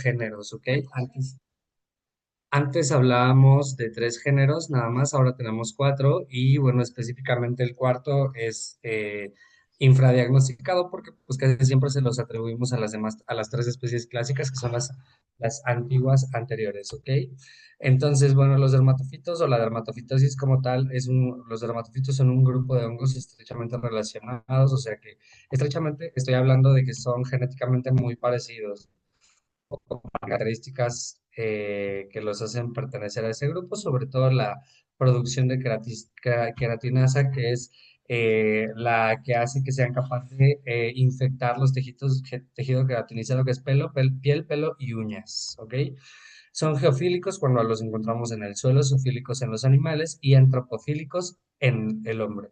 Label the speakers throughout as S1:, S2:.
S1: géneros, ¿ok? Antes hablábamos de tres géneros, nada más, ahora tenemos cuatro y bueno, específicamente el cuarto es infradiagnosticado porque pues casi siempre se los atribuimos a las demás, a las tres especies clásicas que son las antiguas anteriores, ¿ok? Entonces, bueno, los dermatofitos o la dermatofitosis como tal los dermatofitos son un grupo de hongos estrechamente relacionados, o sea que estrechamente estoy hablando de que son genéticamente muy parecidos características que los hacen pertenecer a ese grupo, sobre todo la producción de queratinasa, que es la que hace que sean capaces de infectar los tejido queratinizado, que es piel, pelo y uñas, ¿ok? Son geofílicos cuando los encontramos en el suelo, zoofílicos en los animales y antropofílicos en el hombre.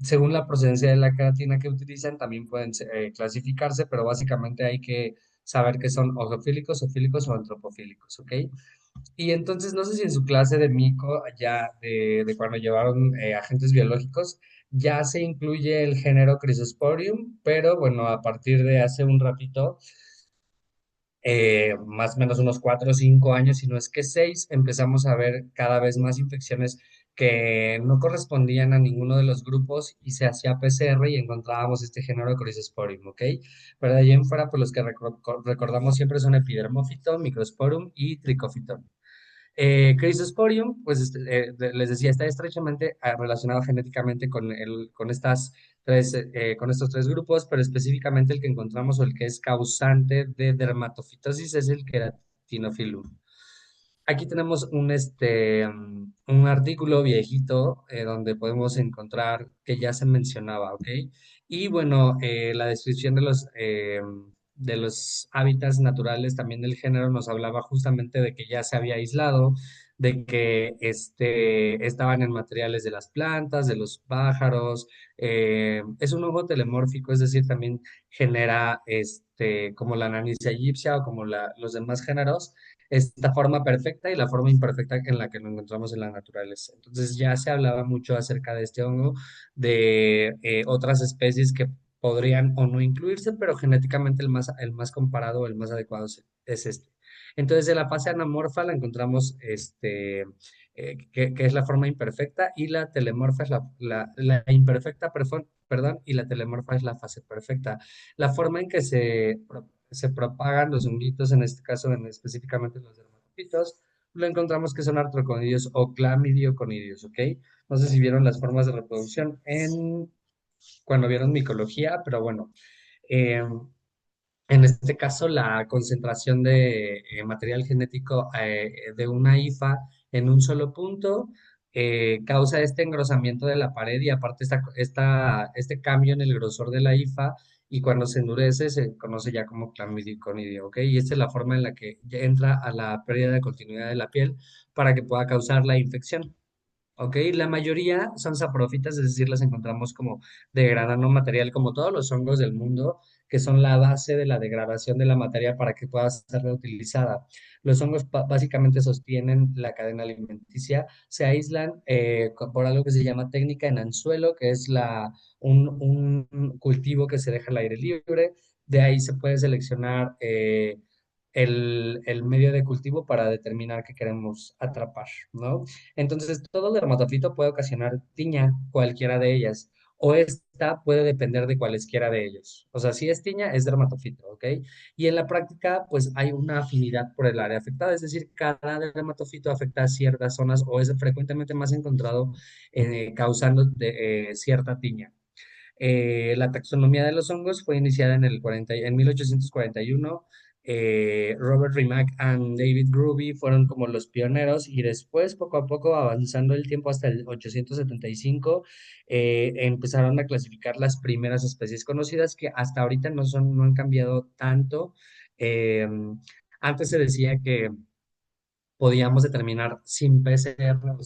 S1: Según la procedencia de la queratina que utilizan, también pueden clasificarse, pero básicamente hay que saber que son ojofílicos, zoofílicos o antropofílicos, ¿ok? Y entonces, no sé si en su clase de mico, ya de cuando llevaron agentes biológicos, ya se incluye el género Chrysosporium, pero bueno, a partir de hace un ratito, más o menos unos 4 o 5 años, si no es que 6, empezamos a ver cada vez más infecciones que no correspondían a ninguno de los grupos y se hacía PCR y encontrábamos este género Chrysosporium, ¿ok? Pero de ahí en fuera, pues los que recordamos siempre son Epidermophyton, Microsporum y Trichophyton. Chrysosporium, pues les decía, está estrechamente relacionado genéticamente con estos tres grupos, pero específicamente el que encontramos o el que es causante de dermatofitosis es el Keratinophyllum. Aquí tenemos un artículo viejito donde podemos encontrar que ya se mencionaba, ¿ok? Y bueno, la descripción de los hábitats naturales también del género nos hablaba justamente de que ya se había aislado, de que estaban en materiales de las plantas, de los pájaros. Es un hongo telemórfico, es decir, también genera como la Nanicia egipcia o como los demás géneros esta forma perfecta y la forma imperfecta en la que nos encontramos en la naturaleza. Entonces ya se hablaba mucho acerca de este hongo, de otras especies que podrían o no incluirse, pero genéticamente el más comparado, el más adecuado es este. Entonces, de la fase anamorfa la encontramos que es la forma imperfecta y la telemorfa es la imperfecta, perdón, y la telemorfa es la fase perfecta. La forma en que se propagan los honguitos, en este caso específicamente los dermatofitos, lo encontramos que son artroconidios o clamidioconidios, ¿ok? No sé si vieron las formas de reproducción cuando vieron micología, pero bueno, eh, en este caso, la concentración de material genético de una hifa en un solo punto causa este engrosamiento de la pared y aparte este cambio en el grosor de la hifa y cuando se endurece se conoce ya como clamidoconidio, ¿ok? Y esta es la forma en la que ya entra a la pérdida de continuidad de la piel para que pueda causar la infección. ¿Ok? La mayoría son saprófitas, es decir, las encontramos como de gran nanomaterial, como todos los hongos del mundo, que son la base de la degradación de la materia para que pueda ser reutilizada. Los hongos básicamente sostienen la cadena alimenticia, se aíslan por algo que se llama técnica en anzuelo, que es un cultivo que se deja al aire libre. De ahí se puede seleccionar el medio de cultivo para determinar qué queremos atrapar, ¿no? Entonces, todo dermatofito puede ocasionar tiña, cualquiera de ellas, o esta puede depender de cualesquiera de ellos. O sea, si es tiña, es dermatofito, ¿ok? Y en la práctica, pues hay una afinidad por el área afectada, es decir, cada dermatofito afecta a ciertas zonas o es frecuentemente más encontrado causando cierta tiña. La taxonomía de los hongos fue iniciada en 1841. Robert Rimac y David Gruby fueron como los pioneros y después, poco a poco, avanzando el tiempo hasta el 875, empezaron a clasificar las primeras especies conocidas que hasta ahorita no han cambiado tanto. Eh, Antes se decía que podíamos determinar sin PCR o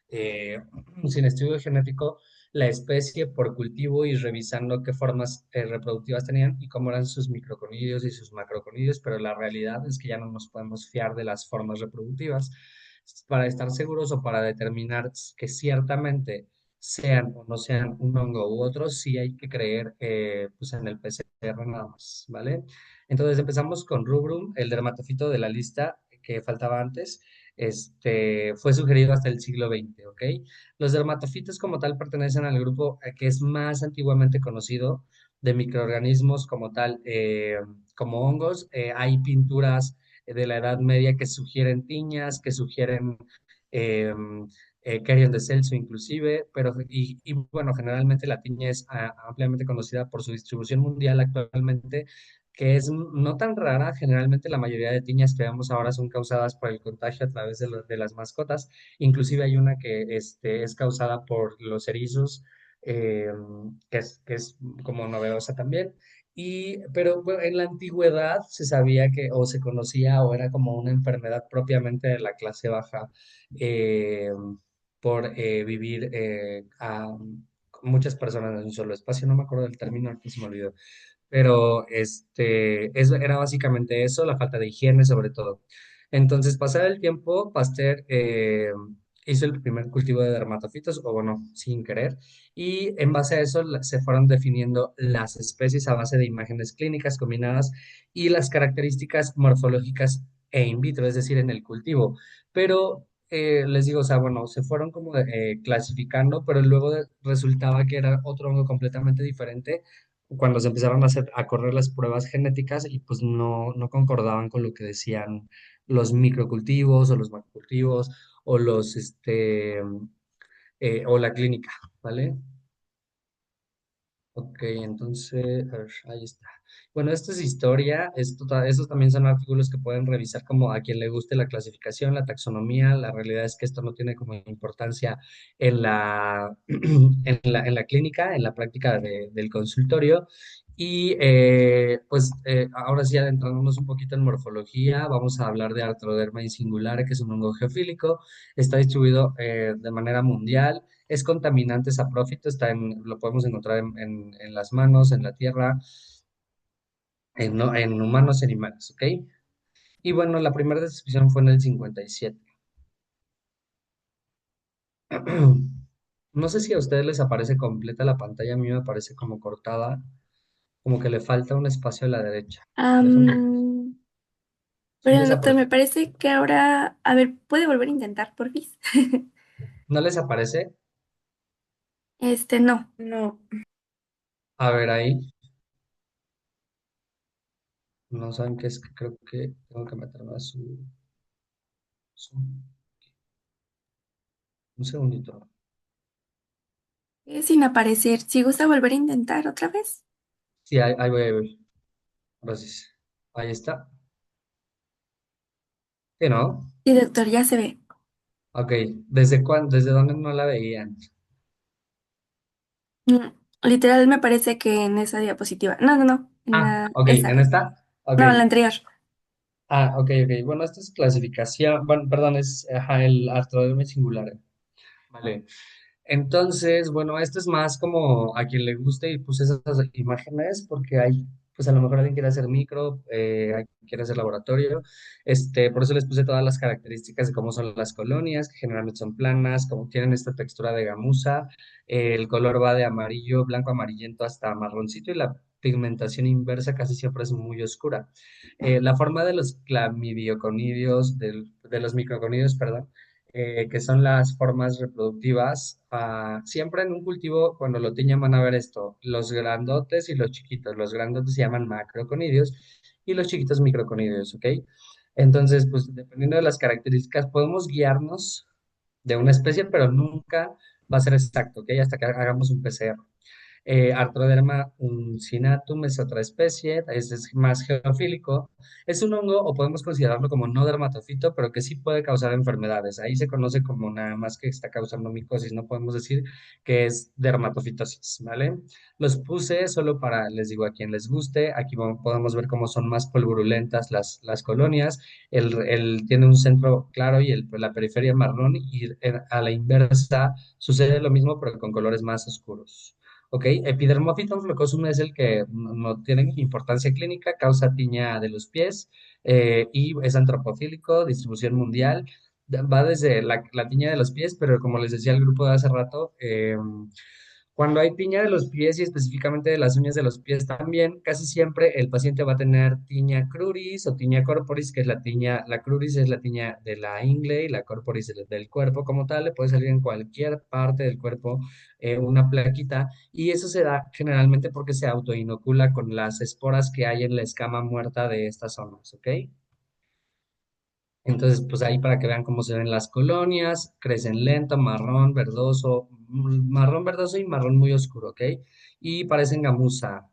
S1: eh, sin estudio genético la especie por cultivo y revisando qué formas reproductivas tenían y cómo eran sus microconidios y sus macroconidios, pero la realidad es que ya no nos podemos fiar de las formas reproductivas. Para estar seguros o para determinar que ciertamente sean o no sean un hongo u otro, sí hay que creer pues en el PCR PCR nada más, ¿vale? Entonces empezamos con rubrum, el dermatofito de la lista que faltaba antes, fue sugerido hasta el siglo XX, ¿ok? Los dermatofitos como tal pertenecen al grupo que es más antiguamente conocido de microorganismos como tal, como hongos. Hay pinturas de la Edad Media que sugieren tiñas, que sugieren eh, Carrion de Celso inclusive, pero y bueno, generalmente la tiña es ampliamente conocida por su distribución mundial actualmente, que es no tan rara. Generalmente la mayoría de tiñas que vemos ahora son causadas por el contagio a través de las mascotas. Inclusive hay una que es causada por los erizos, eh, que es como novedosa también. Pero bueno, en la antigüedad se sabía que, o se conocía, o era como una enfermedad propiamente de la clase baja, eh, por vivir a muchas personas en un solo espacio. No me acuerdo del término, ahorita se me olvidó. Pero era básicamente eso, la falta de higiene sobre todo. Entonces, pasado el tiempo, Pasteur hizo el primer cultivo de dermatofitos, o bueno, sin querer, y en base a eso se fueron definiendo las especies a base de imágenes clínicas combinadas y las características morfológicas e in vitro, es decir, en el cultivo. Pero les digo, o sea, bueno, se fueron como clasificando, pero luego resultaba que era otro hongo completamente diferente cuando se empezaron a correr las pruebas genéticas y pues no concordaban con lo que decían los microcultivos o los macrocultivos o o la clínica, ¿vale? Ok, entonces, a ver, ahí está. Bueno, esto es historia, estos también son artículos que pueden revisar como a quien le guste la clasificación, la taxonomía. La realidad es que esto no tiene como importancia en en la clínica, en la práctica del consultorio. Y pues ahora sí, adentrándonos un poquito en morfología, vamos a hablar de Arthroderma insingulare, que es un hongo geofílico. Está distribuido de manera mundial. Es contaminante saprófito, lo podemos encontrar en las manos, en la tierra, no, en humanos y animales, ¿ok? Y bueno, la primera descripción fue en el 57. No sé si a ustedes les aparece completa la pantalla, a mí me aparece como cortada, como que le falta un espacio a la derecha. Déjame,
S2: Am,
S1: ¿sí
S2: pero
S1: les
S2: doctor,
S1: aparece?
S2: me parece que ahora, a ver, ¿puede volver a intentar, porfis?
S1: ¿No les aparece?
S2: No. No.
S1: A ver ahí, no saben qué es, que creo que tengo que meterme a un segundito.
S2: Sin aparecer. Si gusta volver a intentar otra vez.
S1: Sí, ahí voy, ahí voy. Gracias. Ahí está. ¿Sí, no?
S2: Sí, doctor, ya se ve.
S1: Ok, ¿desde dónde no la veían?
S2: Mm, Literal me parece que en esa diapositiva. No, no, no. En
S1: Ah,
S2: la,
S1: ok,
S2: esa.
S1: ¿en esta? Ok.
S2: No, en la anterior.
S1: Ok, ok. Bueno, esta es clasificación, bueno, perdón, es ajá, el artrodermo singular. Vale. Entonces, bueno, esto es más como a quien le guste y puse esas imágenes porque hay, pues a lo mejor alguien quiere hacer micro, alguien quiere hacer laboratorio. Por eso les puse todas las características de cómo son las colonias, que generalmente son planas, como tienen esta textura de gamuza. El color va de amarillo, blanco, amarillento hasta marroncito, y la pigmentación inversa casi siempre es muy oscura. La forma de los clamidioconidios, de los microconidios, perdón, que son las formas reproductivas. Siempre en un cultivo, cuando lo tiñan, van a ver esto: los grandotes y los chiquitos. Los grandotes se llaman macroconidios y los chiquitos microconidios, ¿ok? Entonces, pues dependiendo de las características, podemos guiarnos de una especie, pero nunca va a ser exacto, ¿ok? Hasta que hagamos un PCR. Arthroderma uncinatum es otra especie, es más geofílico. Es un hongo, o podemos considerarlo como no dermatofito, pero que sí puede causar enfermedades. Ahí se conoce como nada más que está causando micosis. No podemos decir que es dermatofitosis, ¿vale? Los puse solo para, les digo, a quien les guste. Aquí podemos ver cómo son más polvorulentas las colonias. Tiene un centro claro y la periferia marrón, y a la inversa sucede lo mismo, pero con colores más oscuros. Ok, Epidermophyton floccosum es el que no tiene importancia clínica, causa tiña de los pies, y es antropofílico, distribución mundial. Va desde la tiña de los pies, pero como les decía el grupo de hace rato, Cuando hay tiña de los pies y específicamente de las uñas de los pies también, casi siempre el paciente va a tener tiña cruris o tiña corporis, que es la tiña, la cruris es la tiña de la ingle y la corporis del cuerpo como tal, le puede salir en cualquier parte del cuerpo una plaquita y eso se da generalmente porque se autoinocula con las esporas que hay en la escama muerta de estas zonas, ¿ok? Entonces, pues ahí para que vean cómo se ven las colonias, crecen lento, marrón, verdoso, marrón verdoso y marrón muy oscuro, ¿ok? Y parecen gamuza.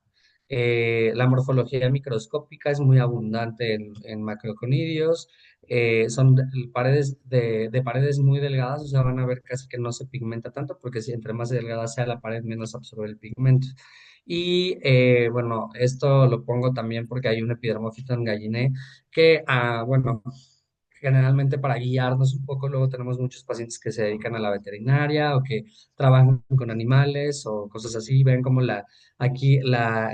S1: La morfología microscópica es muy abundante en macroconidios. Son paredes de paredes muy delgadas, o sea, van a ver casi que no se pigmenta tanto, porque si entre más delgada sea la pared, menos absorbe el pigmento. Y bueno, esto lo pongo también porque hay un epidermófito en galliné que, bueno, generalmente para guiarnos un poco, luego tenemos muchos pacientes que se dedican a la veterinaria o que trabajan con animales o cosas así. Ven como aquí la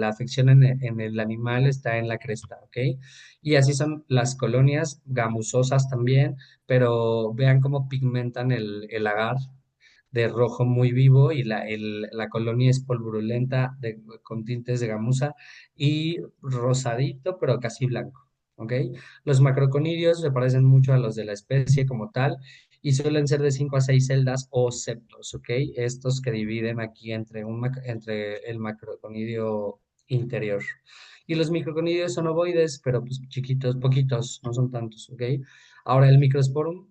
S1: afección en el animal está en la cresta, ¿ok? Y así son las colonias gamusosas también, pero vean cómo pigmentan el agar de rojo muy vivo y la colonia es polvorulenta con tintes de gamuza y rosadito, pero casi blanco. ¿Ok? Los macroconidios se parecen mucho a los de la especie como tal y suelen ser de 5 a 6 celdas o septos, ¿ok? Estos que dividen aquí entre el macroconidio interior. Y los microconidios son ovoides, pero pues chiquitos, poquitos, no son tantos, ¿ok? Ahora el Microsporum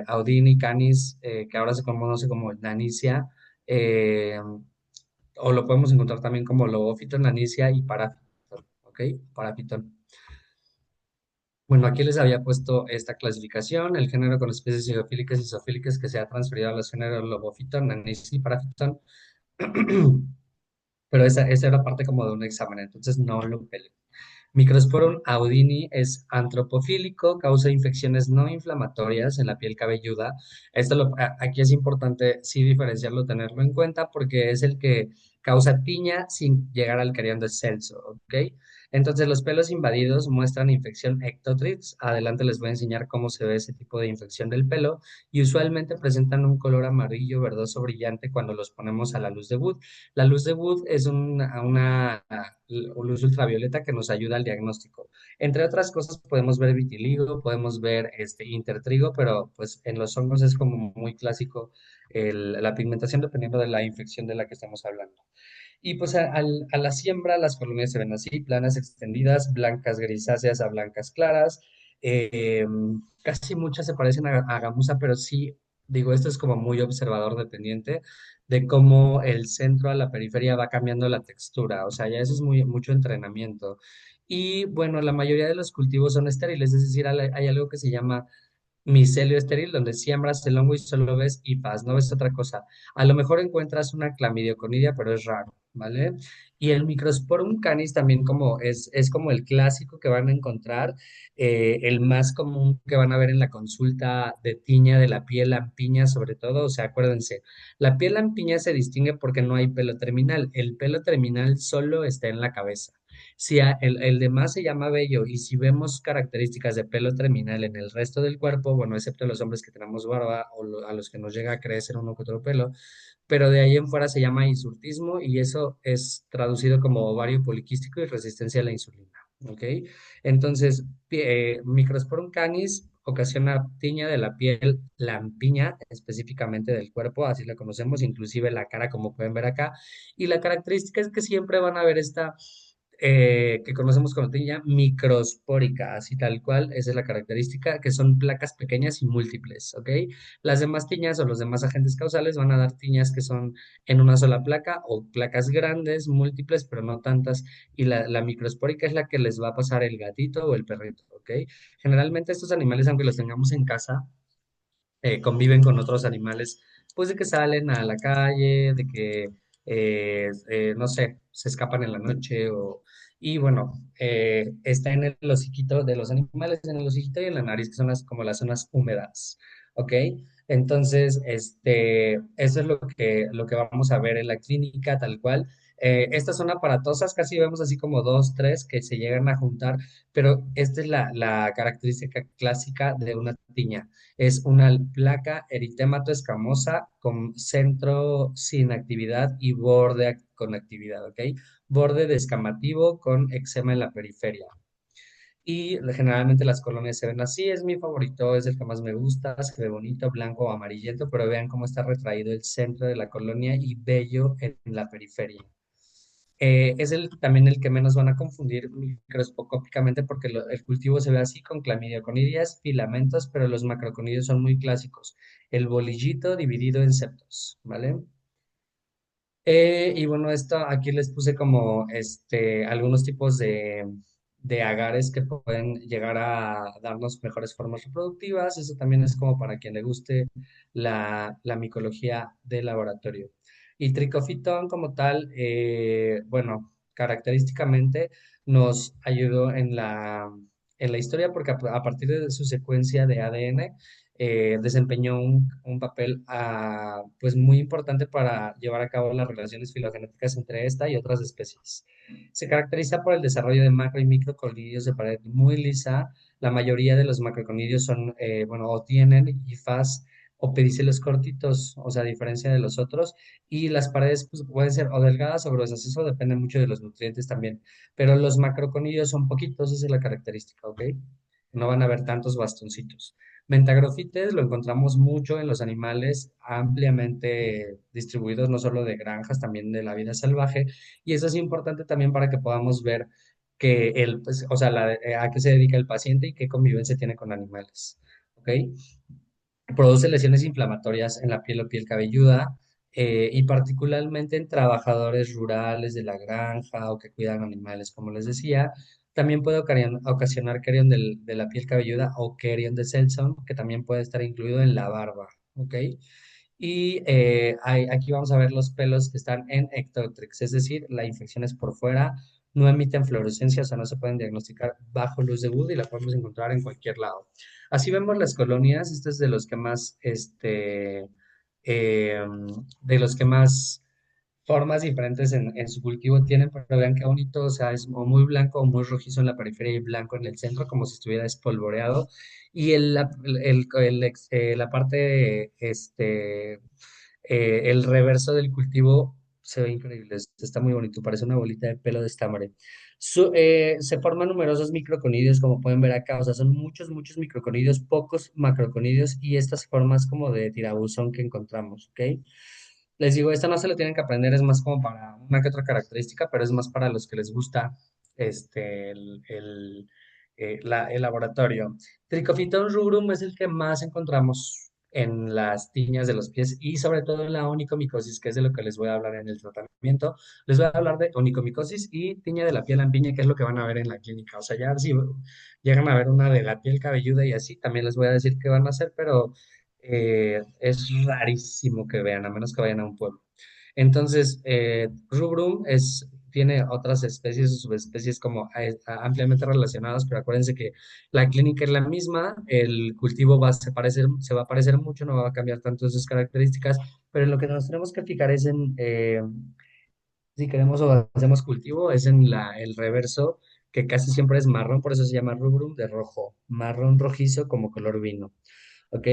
S1: audini canis, que ahora se conoce como Nanicia, eh, o lo podemos encontrar también como Lobophyton, Nanicia y Parafitón, ¿ok? Parafitón. Bueno, aquí les había puesto esta clasificación, el género con especies hidrofílicas y isofílicas que se ha transferido a los géneros Lobophyton, Nanicia y Parafitón, pero esa era parte como de un examen, entonces no lo pelen. Microsporum audini es antropofílico, causa infecciones no inflamatorias en la piel cabelluda. Aquí es importante sí diferenciarlo, tenerlo en cuenta, porque es el que causa tiña sin llegar al carión de Celso, ¿ok? Entonces, los pelos invadidos muestran infección ectotrix. Adelante les voy a enseñar cómo se ve ese tipo de infección del pelo y usualmente presentan un color amarillo verdoso brillante cuando los ponemos a la luz de Wood. La luz de Wood es una luz ultravioleta que nos ayuda al diagnóstico. Entre otras cosas, podemos ver vitiligo, podemos ver intertrigo, pero pues en los hongos es como muy clásico la pigmentación dependiendo de la infección de la que estamos hablando. Y pues a la siembra las colonias se ven así, planas extendidas, blancas grisáceas a blancas claras. eh, Casi muchas se parecen a gamuza, pero sí, digo, esto es como muy observador dependiente de cómo el centro a la periferia va cambiando la textura. O sea, ya eso es mucho entrenamiento. Y bueno, la mayoría de los cultivos son estériles, es decir, hay algo que se llama micelio estéril, donde siembras el hongo y solo ves hipas, no ves otra cosa. A lo mejor encuentras una clamidioconidia, pero es raro, ¿vale? Y el Microsporum canis también es como el clásico que van a encontrar, el más común que van a ver en la consulta de tiña de la piel lampiña sobre todo. O sea, acuérdense, la piel lampiña se distingue porque no hay pelo terminal, el pelo terminal solo está en la cabeza. Si el demás se llama vello y si vemos características de pelo terminal en el resto del cuerpo, bueno, excepto los hombres que tenemos barba o a los que nos llega a crecer uno que otro pelo, pero de ahí en fuera se llama insurtismo y eso es traducido como ovario poliquístico y resistencia a la insulina, ¿ok? Entonces, Microsporum canis ocasiona tiña de la piel lampiña, específicamente del cuerpo, así la conocemos, inclusive la cara, como pueden ver acá, y la característica es que siempre van a ver esta que conocemos como tiña microspórica, así tal cual, esa es la característica, que son placas pequeñas y múltiples, ¿ok? Las demás tiñas o los demás agentes causales van a dar tiñas que son en una sola placa o placas grandes, múltiples, pero no tantas, y la microspórica es la que les va a pasar el gatito o el perrito, ¿ok? Generalmente estos animales, aunque los tengamos en casa, conviven con otros animales, pues de que salen a la calle, de que, no sé, se escapan en la noche y bueno, está en el hociquito de los animales, en el hociquito y en la nariz, que son como las zonas húmedas, ¿ok? Entonces, eso es lo que vamos a ver en la clínica tal cual. Estas son aparatosas, casi vemos así como dos, tres que se llegan a juntar, pero esta es la característica clásica de una tiña. Es una placa eritémato escamosa con centro sin actividad y borde con actividad, ¿ok? Borde descamativo con eczema en la periferia. Y generalmente las colonias se ven así, es mi favorito, es el que más me gusta, se ve bonito, blanco o amarillento, pero vean cómo está retraído el centro de la colonia y bello en la periferia. Es también el que menos van a confundir microscópicamente porque el cultivo se ve así con clamidioconidis, filamentos, pero los macroconidios son muy clásicos. El bolillito dividido en septos, ¿vale? Y bueno, esto aquí les puse como algunos tipos de agares que pueden llegar a darnos mejores formas reproductivas. Eso también es como para quien le guste la micología de laboratorio. Y tricofitón como tal, bueno, característicamente nos ayudó en la historia porque a partir de su secuencia de ADN, desempeñó un papel pues muy importante para llevar a cabo las relaciones filogenéticas entre esta y otras especies. Se caracteriza por el desarrollo de macro y microconidios de pared muy lisa. La mayoría de los macroconidios son, bueno, o tienen hifas o pedicelos cortitos, o sea, a diferencia de los otros, y las paredes pues, pueden ser o delgadas o gruesas, eso depende mucho de los nutrientes también, pero los macroconidios son poquitos, esa es la característica, ¿ok? No van a haber tantos bastoncitos. Mentagrofites lo encontramos mucho en los animales ampliamente distribuidos, no solo de granjas, también de la vida salvaje. Y eso es importante también para que podamos ver que pues, o sea, a qué se dedica el paciente y qué convivencia tiene con animales. ¿Ok? Produce lesiones inflamatorias en la piel o piel cabelluda, y particularmente en trabajadores rurales de la granja o que cuidan animales, como les decía. También puede ocasionar querion de la piel cabelluda o querion de Selson, que también puede estar incluido en la barba, ¿ok? Y aquí vamos a ver los pelos que están en ectotrix, es decir, la infección es por fuera, no emiten fluorescencia, o sea, no se pueden diagnosticar bajo luz de Wood y la podemos encontrar en cualquier lado. Así vemos las colonias, este es de los que más, eh, de los que más formas diferentes en su cultivo tienen, pero vean qué bonito, o sea, es o muy blanco o muy rojizo en la periferia y blanco en el centro, como si estuviera espolvoreado. Y la parte, el reverso del cultivo se ve increíble, está muy bonito, parece una bolita de pelo de estambre. Se forman numerosos microconidios, como pueden ver acá, o sea, son muchos, muchos microconidios, pocos macroconidios y estas formas como de tirabuzón que encontramos, ¿ok? Les digo, esta no se lo tienen que aprender, es más como para una que otra característica, pero es más para los que les gusta el laboratorio. Trichophyton rubrum es el que más encontramos en las tiñas de los pies y sobre todo en la onicomicosis, que es de lo que les voy a hablar en el tratamiento. Les voy a hablar de onicomicosis y tiña de la piel lampiña, que es lo que van a ver en la clínica. O sea, ya si llegan a ver una de la piel cabelluda y así, también les voy a decir qué van a hacer, pero es rarísimo que vean, a menos que vayan a un pueblo. Entonces, rubrum tiene otras especies o subespecies como ampliamente relacionadas, pero acuérdense que la clínica es la misma, el cultivo se va a parecer mucho, no va a cambiar tanto sus características, pero en lo que nos tenemos que fijar es si queremos o hacemos cultivo, es en el reverso, que casi siempre es marrón, por eso se llama rubrum de rojo, marrón rojizo como color vino. ¿Ok?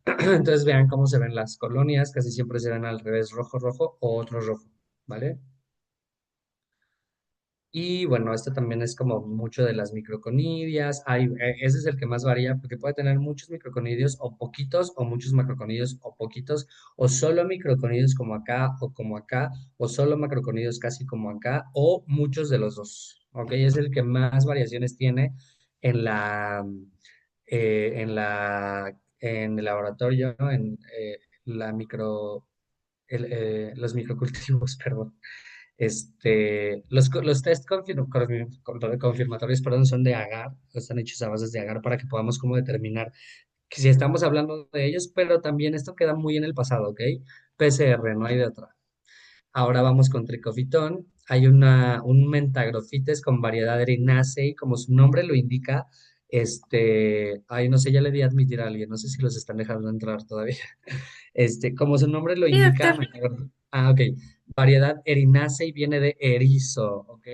S1: Entonces vean cómo se ven las colonias, casi siempre se ven al revés, rojo, rojo o otro rojo, ¿vale? Y bueno, esto también es como mucho de las microconidias. Ese es el que más varía porque puede tener muchos microconidios o poquitos, o muchos macroconidios o poquitos, o solo microconidios como acá, o solo macroconidios casi como acá, o muchos de los dos. ¿Ok? Es el que más variaciones tiene en en el laboratorio, la micro, los microcultivos, perdón. Los test confirmatorios, perdón, son de agar, están hechos a bases de agar para que podamos como determinar que si estamos hablando de ellos, pero también esto queda muy en el pasado, ¿ok? PCR, no hay de otra. Ahora vamos con tricofitón. Hay un mentagrofites con variedad erinaceae, como su nombre lo indica. Ay, no sé, ya le di a admitir a alguien, no sé si los están dejando entrar todavía. Como su nombre lo
S2: Sí,
S1: indica,
S2: doctor.
S1: ok. Variedad Erinacea y viene de erizo, ¿ok?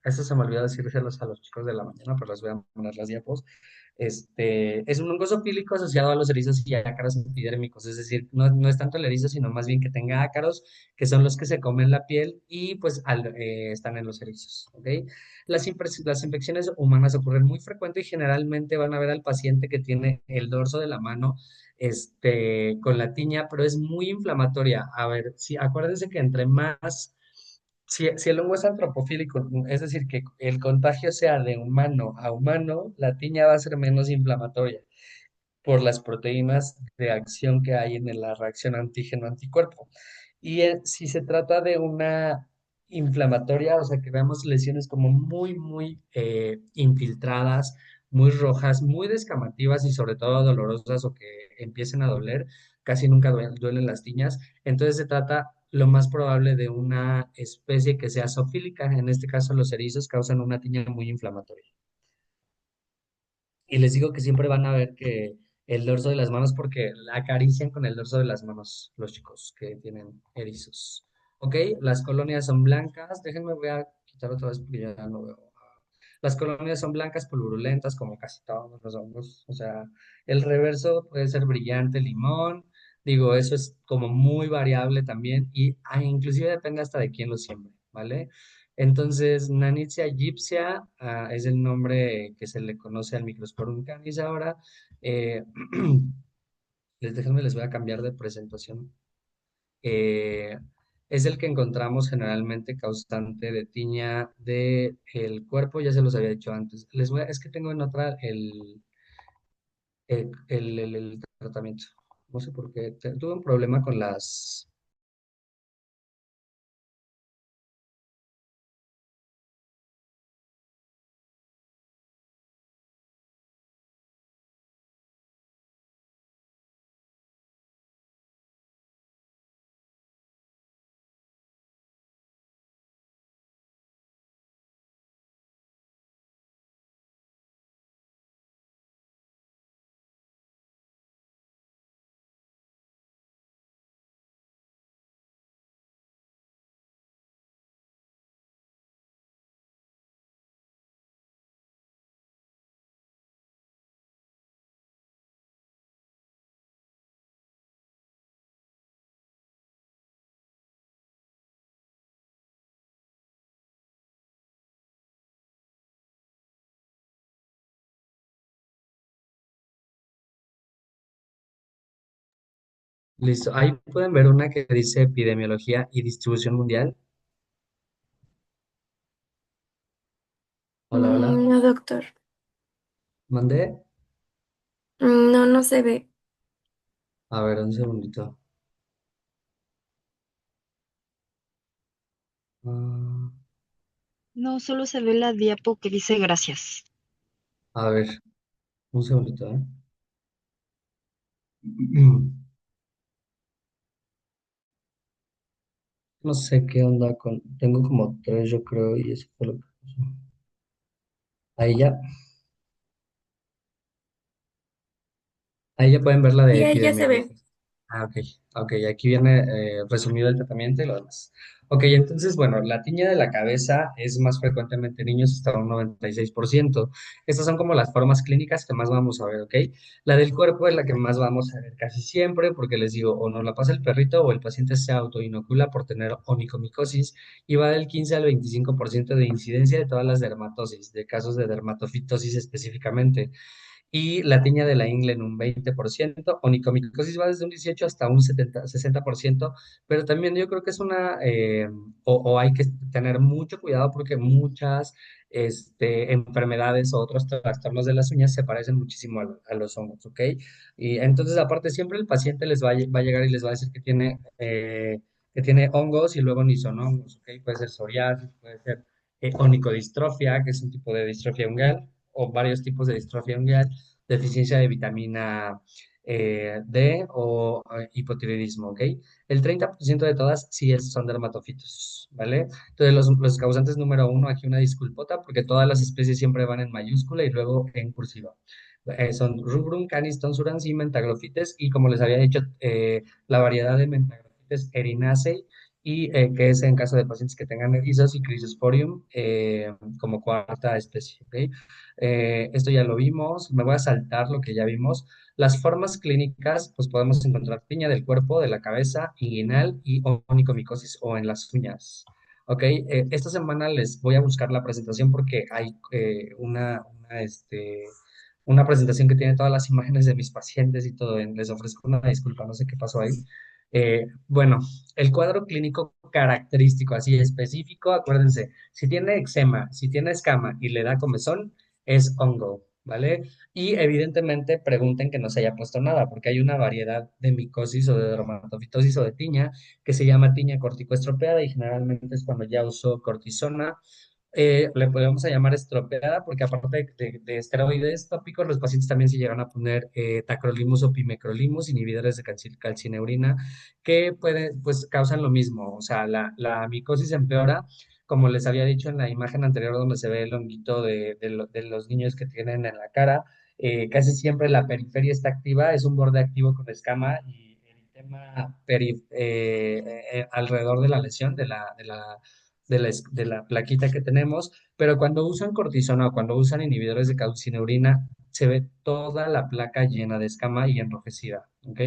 S1: Eso se me olvidó decírselos a los chicos de la mañana, pero les voy a poner las diapos. Es un hongo zoofílico asociado a los erizos y ácaros epidérmicos, es decir, no es tanto el erizo, sino más bien que tenga ácaros, que son los que se comen la piel y pues están en los erizos, ¿ok? Las infecciones humanas ocurren muy frecuente y generalmente van a ver al paciente que tiene el dorso de la mano con la tiña, pero es muy inflamatoria. A ver, sí, acuérdense que entre más, si el hongo es antropofílico, es decir, que el contagio sea de humano a humano, la tiña va a ser menos inflamatoria por las proteínas de acción que hay en la reacción antígeno-anticuerpo. Y si se trata de una inflamatoria, o sea, que veamos lesiones como muy, muy infiltradas, muy rojas, muy descamativas y sobre todo dolorosas o que empiecen a doler, casi nunca duelen las tiñas. Entonces se trata lo más probable de una especie que sea zoofílica. En este caso, los erizos causan una tiña muy inflamatoria. Y les digo que siempre van a ver que el dorso de las manos, porque la acarician con el dorso de las manos los chicos que tienen erizos. Ok, las colonias son blancas. Déjenme, voy a quitar otra vez porque ya no veo. Las colonias son blancas, pululentas, como casi todos los hongos. O sea, el reverso puede ser brillante, limón. Digo, eso es como muy variable también y inclusive depende hasta de quién lo siembre, ¿vale? Entonces, Nanitzia gypsia es el nombre que se le conoce al Microsporum canis ahora. Eh, les voy a cambiar de presentación. Eh, es el que encontramos generalmente causante de tiña del cuerpo, ya se los había dicho antes. Es que tengo en otra el tratamiento. No sé por qué. Tuve un problema con las. Listo. Ahí pueden ver una que dice epidemiología y distribución mundial. Hola, hola.
S2: No, doctor.
S1: Mandé.
S2: No, no se ve.
S1: A ver, un segundito. Ah,
S3: No, solo se ve la diapo que dice gracias.
S1: a ver, un segundito, ¿eh? No sé qué onda con. Tengo como tres, yo creo, y eso fue lo que pasó. Ahí ya. Ahí ya pueden ver la de
S2: Sí, ahí ya se ve.
S1: epidemiología. Ok, ok, aquí viene resumido el tratamiento y lo demás. Ok, entonces, bueno, la tiña de la cabeza es más frecuentemente en niños hasta un 96%. Estas son como las formas clínicas que más vamos a ver, ¿ok? La del cuerpo es la que más vamos a ver casi siempre, porque les digo, o nos la pasa el perrito o el paciente se autoinocula por tener onicomicosis y va del 15 al 25% de incidencia de todas las dermatosis, de casos de dermatofitosis específicamente y la tiña de la ingle en un 20%, onicomicosis va desde un 18 hasta un 60%, pero también yo creo que es o hay que tener mucho cuidado porque muchas enfermedades o otros trastornos de las uñas se parecen muchísimo a los hongos, ¿ok? Y entonces, aparte, siempre el paciente va a llegar y les va a decir que tiene hongos y luego ni son hongos, ¿ok? Puede ser psoriasis, puede ser onicodistrofia, que es un tipo de distrofia ungueal, o varios tipos de distrofia ungueal, deficiencia de vitamina D o hipotiroidismo, ¿ok? El 30% de todas sí son dermatofitos, ¿vale? Entonces, los causantes número uno, aquí una disculpota, porque todas las especies siempre van en mayúscula y luego en cursiva. Son Rubrum, Canis, Tonsuran y Mentaglofites, y como les había dicho, la variedad de Mentaglofites erinacei y que es en caso de pacientes que tengan erizos y Crysosporium como cuarta especie, ¿ok? Esto ya lo vimos, me voy a saltar lo que ya vimos. Las formas clínicas, pues podemos encontrar tiña del cuerpo, de la cabeza, inguinal y onicomicosis o en las uñas. Ok, esta semana les voy a buscar la presentación porque hay una presentación que tiene todas las imágenes de mis pacientes y todo. Les ofrezco una disculpa, no sé qué pasó ahí. Bueno, el cuadro clínico característico, así específico, acuérdense, si tiene eczema, si tiene escama y le da comezón, es hongo, ¿vale? Y evidentemente pregunten que no se haya puesto nada, porque hay una variedad de micosis o de dermatofitosis o de tiña que se llama tiña corticoestropeada y generalmente es cuando ya usó cortisona. Le podemos llamar estropeada porque aparte de esteroides tópicos, los pacientes también se llegan a poner tacrolimus o pimecrolimus, inhibidores de calcineurina, que pues causan lo mismo, o sea, la micosis empeora, como les había dicho en la imagen anterior donde se ve el honguito de los niños que tienen en la cara, casi siempre la periferia está activa, es un borde activo con escama y eritema alrededor de la lesión, de la plaquita que tenemos, pero cuando usan cortisona o cuando usan inhibidores de calcineurina, se ve toda la placa llena de escama y enrojecida, ¿ok?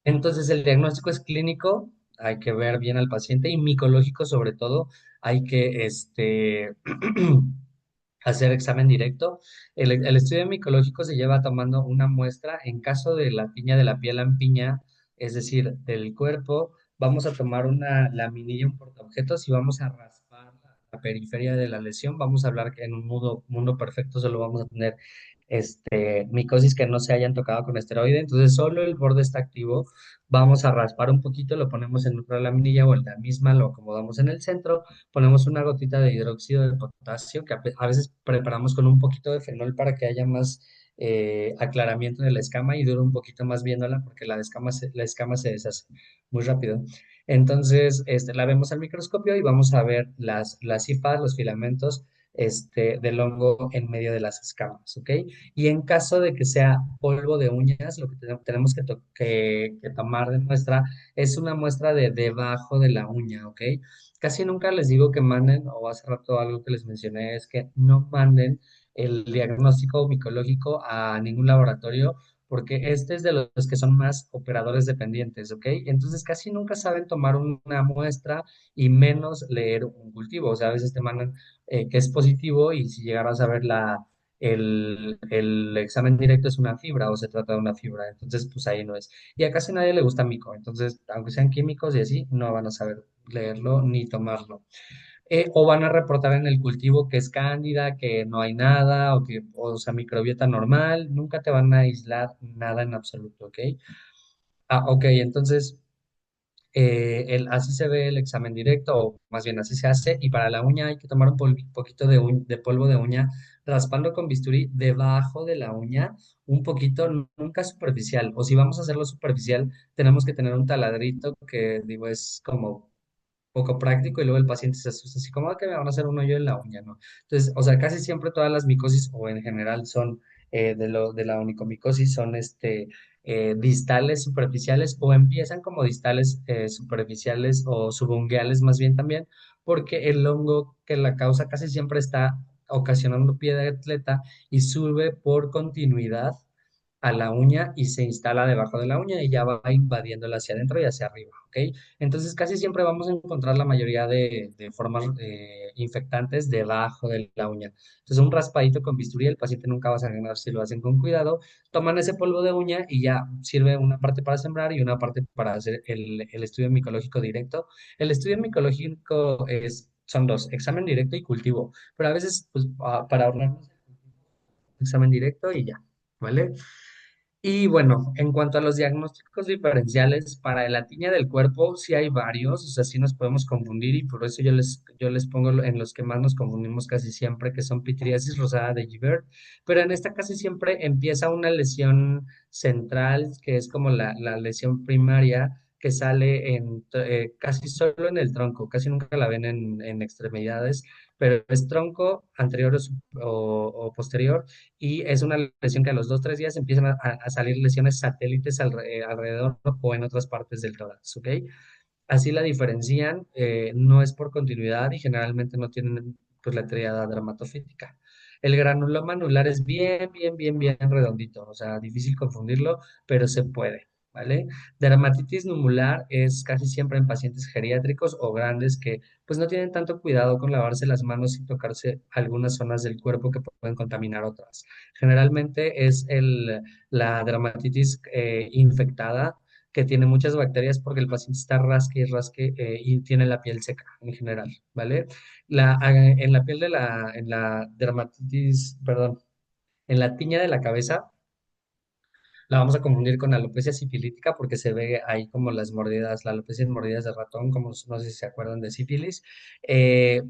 S1: Entonces, el diagnóstico es clínico, hay que ver bien al paciente y micológico sobre todo, hay que hacer examen directo. El estudio micológico se lleva tomando una muestra en caso de la tiña de la piel lampiña, es decir, del cuerpo. Vamos a tomar una laminilla, un portaobjetos y vamos a raspar la periferia de la lesión. Vamos a hablar que en un mundo perfecto solo vamos a tener micosis que no se hayan tocado con esteroide. Entonces, solo el borde está activo. Vamos a raspar un poquito, lo ponemos en otra laminilla o en la misma, lo acomodamos en el centro, ponemos una gotita de hidróxido de potasio que a veces preparamos con un poquito de fenol para que haya más aclaramiento de la escama y dure un poquito más viéndola porque la escama se deshace muy rápido. Entonces, la vemos al microscopio y vamos a ver las hipas, los filamentos del hongo en medio de las escamas, ¿ok? Y en caso de que sea polvo de uñas, lo que tenemos que tomar de muestra es una muestra de debajo de la uña, ¿ok? Casi nunca les digo que manden, o hace rato algo que les mencioné es que no manden el diagnóstico micológico a ningún laboratorio, porque este es de los que son más operadores dependientes, ¿ok? Entonces casi nunca saben tomar una muestra y menos leer un cultivo, o sea, a veces te mandan que es positivo y si llegaras a ver el examen directo es una fibra o se trata de una fibra, entonces pues ahí no es. Y a casi nadie le gusta mico, entonces aunque sean químicos y así, no van a saber leerlo ni tomarlo. O van a reportar en el cultivo que es cándida, que no hay nada, o sea, microbiota normal, nunca te van a aislar nada en absoluto, ¿ok? Ah, ok, entonces así se ve el examen directo, o más bien así se hace, y para la uña hay que tomar un poquito de polvo de uña, raspando con bisturí debajo de la uña, un poquito, nunca superficial, o si vamos a hacerlo superficial, tenemos que tener un taladrito que, digo, es como poco práctico y luego el paciente se asusta así como "Ah, que me van a hacer un hoyo en la uña, ¿no? Entonces, o sea, casi siempre todas las micosis o en general son de la onicomicosis son distales superficiales o empiezan como distales superficiales o subunguales más bien también, porque el hongo que la causa casi siempre está ocasionando pie de atleta y sube por continuidad a la uña y se instala debajo de la uña y ya va invadiéndola hacia adentro y hacia arriba, ¿ok? Entonces casi siempre vamos a encontrar la mayoría de formas infectantes debajo de la uña. Entonces un raspadito con bisturí, el paciente nunca va a sangrar si lo hacen con cuidado. Toman ese polvo de uña y ya sirve una parte para sembrar y una parte para hacer el estudio micológico directo. El estudio micológico son dos, examen directo y cultivo, pero a veces pues, para ahorrarnos examen directo y ya, ¿vale? Y bueno, en cuanto a los diagnósticos diferenciales para la tiña del cuerpo, sí hay varios, o sea, sí nos podemos confundir y por eso yo les pongo en los que más nos confundimos casi siempre, que son pitriasis rosada de Gibert, pero en esta casi siempre empieza una lesión central, que es como la lesión primaria, que sale casi solo en el tronco, casi nunca la ven en extremidades, pero es tronco anterior o posterior y es una lesión que a los 2, 3 días empiezan a salir lesiones satélites alrededor o en otras partes del tórax, ¿ok? Así la diferencian, no es por continuidad y generalmente no tienen pues la triada dermatofítica. El granuloma anular es bien redondito, o sea, difícil confundirlo, pero se puede, ¿vale? Dermatitis numular es casi siempre en pacientes geriátricos o grandes que pues no tienen tanto cuidado con lavarse las manos y tocarse algunas zonas del cuerpo que pueden contaminar otras. Generalmente es la dermatitis infectada que tiene muchas bacterias porque el paciente está rasque y rasque y tiene la piel seca en general, ¿vale? En la piel en la dermatitis, perdón, en la tiña de la cabeza, la vamos a confundir con alopecia sifilítica porque se ve ahí como las mordidas, la alopecia en mordidas de ratón, como no sé si se acuerdan de sífilis,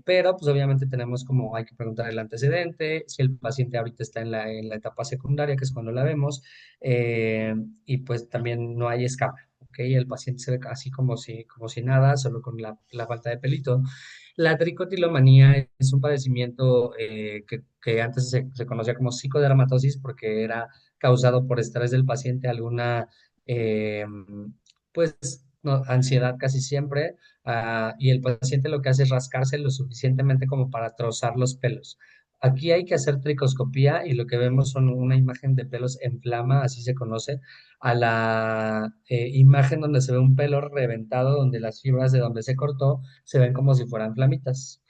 S1: pero pues obviamente tenemos como, hay que preguntar el antecedente, si el paciente ahorita está en en la etapa secundaria, que es cuando la vemos, y pues también no hay escama. ¿Ok? El paciente se ve así como si nada, solo con la falta de pelito. La tricotilomanía es un padecimiento que antes se conocía como psicodermatosis porque era causado por estrés del paciente, alguna, eh, pues, ansiedad casi siempre, y el paciente lo que hace es rascarse lo suficientemente como para trozar los pelos. Aquí hay que hacer tricoscopía y lo que vemos son una imagen de pelos en flama, así se conoce, a la imagen donde se ve un pelo reventado, donde las fibras de donde se cortó se ven como si fueran flamitas.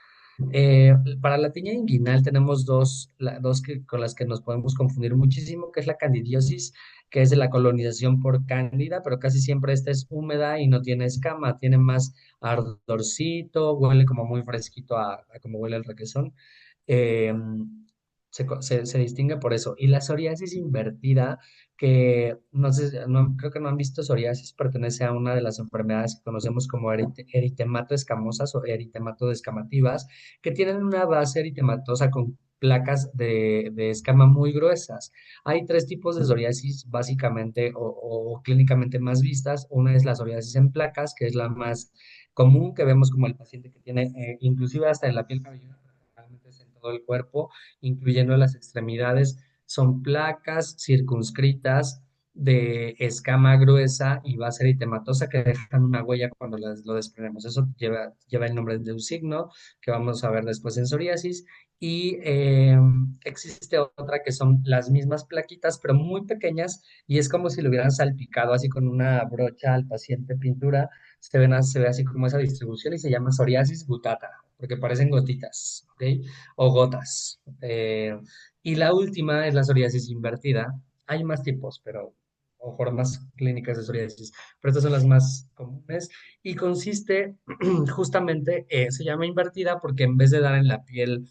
S1: Para la tiña inguinal tenemos dos con las que nos podemos confundir muchísimo, que es la candidiosis, que es de la colonización por cándida, pero casi siempre esta es húmeda y no tiene escama, tiene más ardorcito, huele como muy fresquito a como huele el requesón. Eh, se distingue por eso. Y la psoriasis invertida, que no sé, creo que no han visto psoriasis, pertenece a una de las enfermedades que conocemos como eritemato escamosas o eritemato descamativas, que tienen una base eritematosa con placas de escama muy gruesas. Hay tres tipos de psoriasis básicamente o clínicamente más vistas. Una es la psoriasis en placas, que es la más común que vemos como el paciente que tiene, inclusive hasta en la piel cabelluda, pero realmente es en todo el cuerpo, incluyendo las extremidades. Son placas circunscritas de escama gruesa y base eritematosa que dejan una huella cuando lo desprendemos. Eso lleva el nombre de un signo que vamos a ver después en psoriasis. Y existe otra que son las mismas plaquitas, pero muy pequeñas, y es como si le hubieran salpicado así con una brocha al paciente pintura. Se ve así como esa distribución y se llama psoriasis gutata, porque parecen gotitas, ¿ok? O gotas. Y la última es la psoriasis invertida. Hay más tipos, pero o formas clínicas de psoriasis, pero estas son las más comunes y consiste justamente, se llama invertida porque en vez de dar en la piel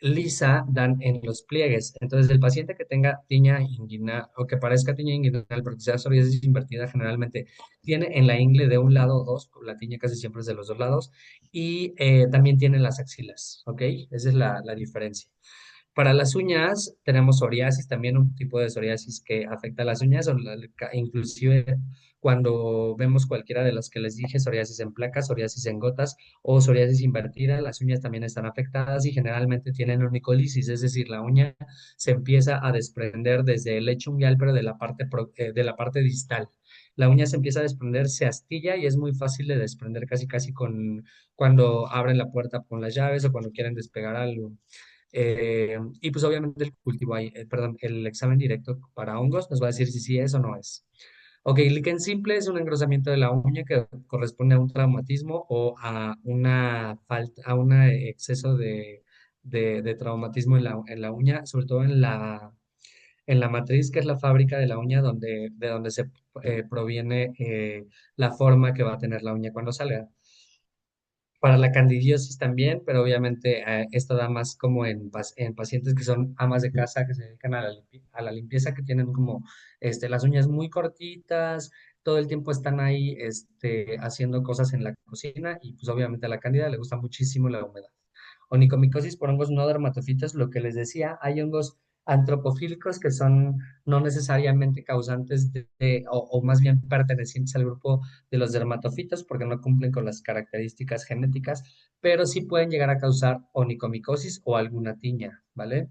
S1: lisa, dan en los pliegues. Entonces, el paciente que tenga tiña inguinal o que parezca tiña inguinal, porque sea psoriasis invertida, generalmente tiene en la ingle de un lado o dos, la tiña casi siempre es de los dos lados, y también tiene las axilas, ¿ok? Esa es la diferencia. Para las uñas tenemos psoriasis, también un tipo de psoriasis que afecta a las uñas, inclusive cuando vemos cualquiera de las que les dije, psoriasis en placas, psoriasis en gotas o psoriasis invertida, las uñas también están afectadas y generalmente tienen onicolisis, es decir, la uña se empieza a desprender desde el lecho unguial, pero de de la parte distal. La uña se empieza a desprender, se astilla y es muy fácil de desprender casi cuando abren la puerta con las llaves o cuando quieren despegar algo. Y pues obviamente el cultivo ahí, perdón, el examen directo para hongos nos va a decir si sí es o no es. Ok, líquen simple es un engrosamiento de la uña que corresponde a un traumatismo o a una falta, a un exceso de traumatismo en la uña, sobre todo en la matriz, que es la fábrica de la uña de donde se proviene la forma que va a tener la uña cuando salga. Para la candidiosis también, pero obviamente esto da más como en pacientes que son amas de casa que se dedican a a la limpieza, que tienen como las uñas muy cortitas, todo el tiempo están ahí haciendo cosas en la cocina y pues obviamente a la cándida le gusta muchísimo la humedad. Onicomicosis por hongos no dermatofitos, lo que les decía, hay hongos antropofílicos que son no necesariamente causantes o más bien pertenecientes al grupo de los dermatofitos porque no cumplen con las características genéticas, pero sí pueden llegar a causar onicomicosis o alguna tiña, ¿vale?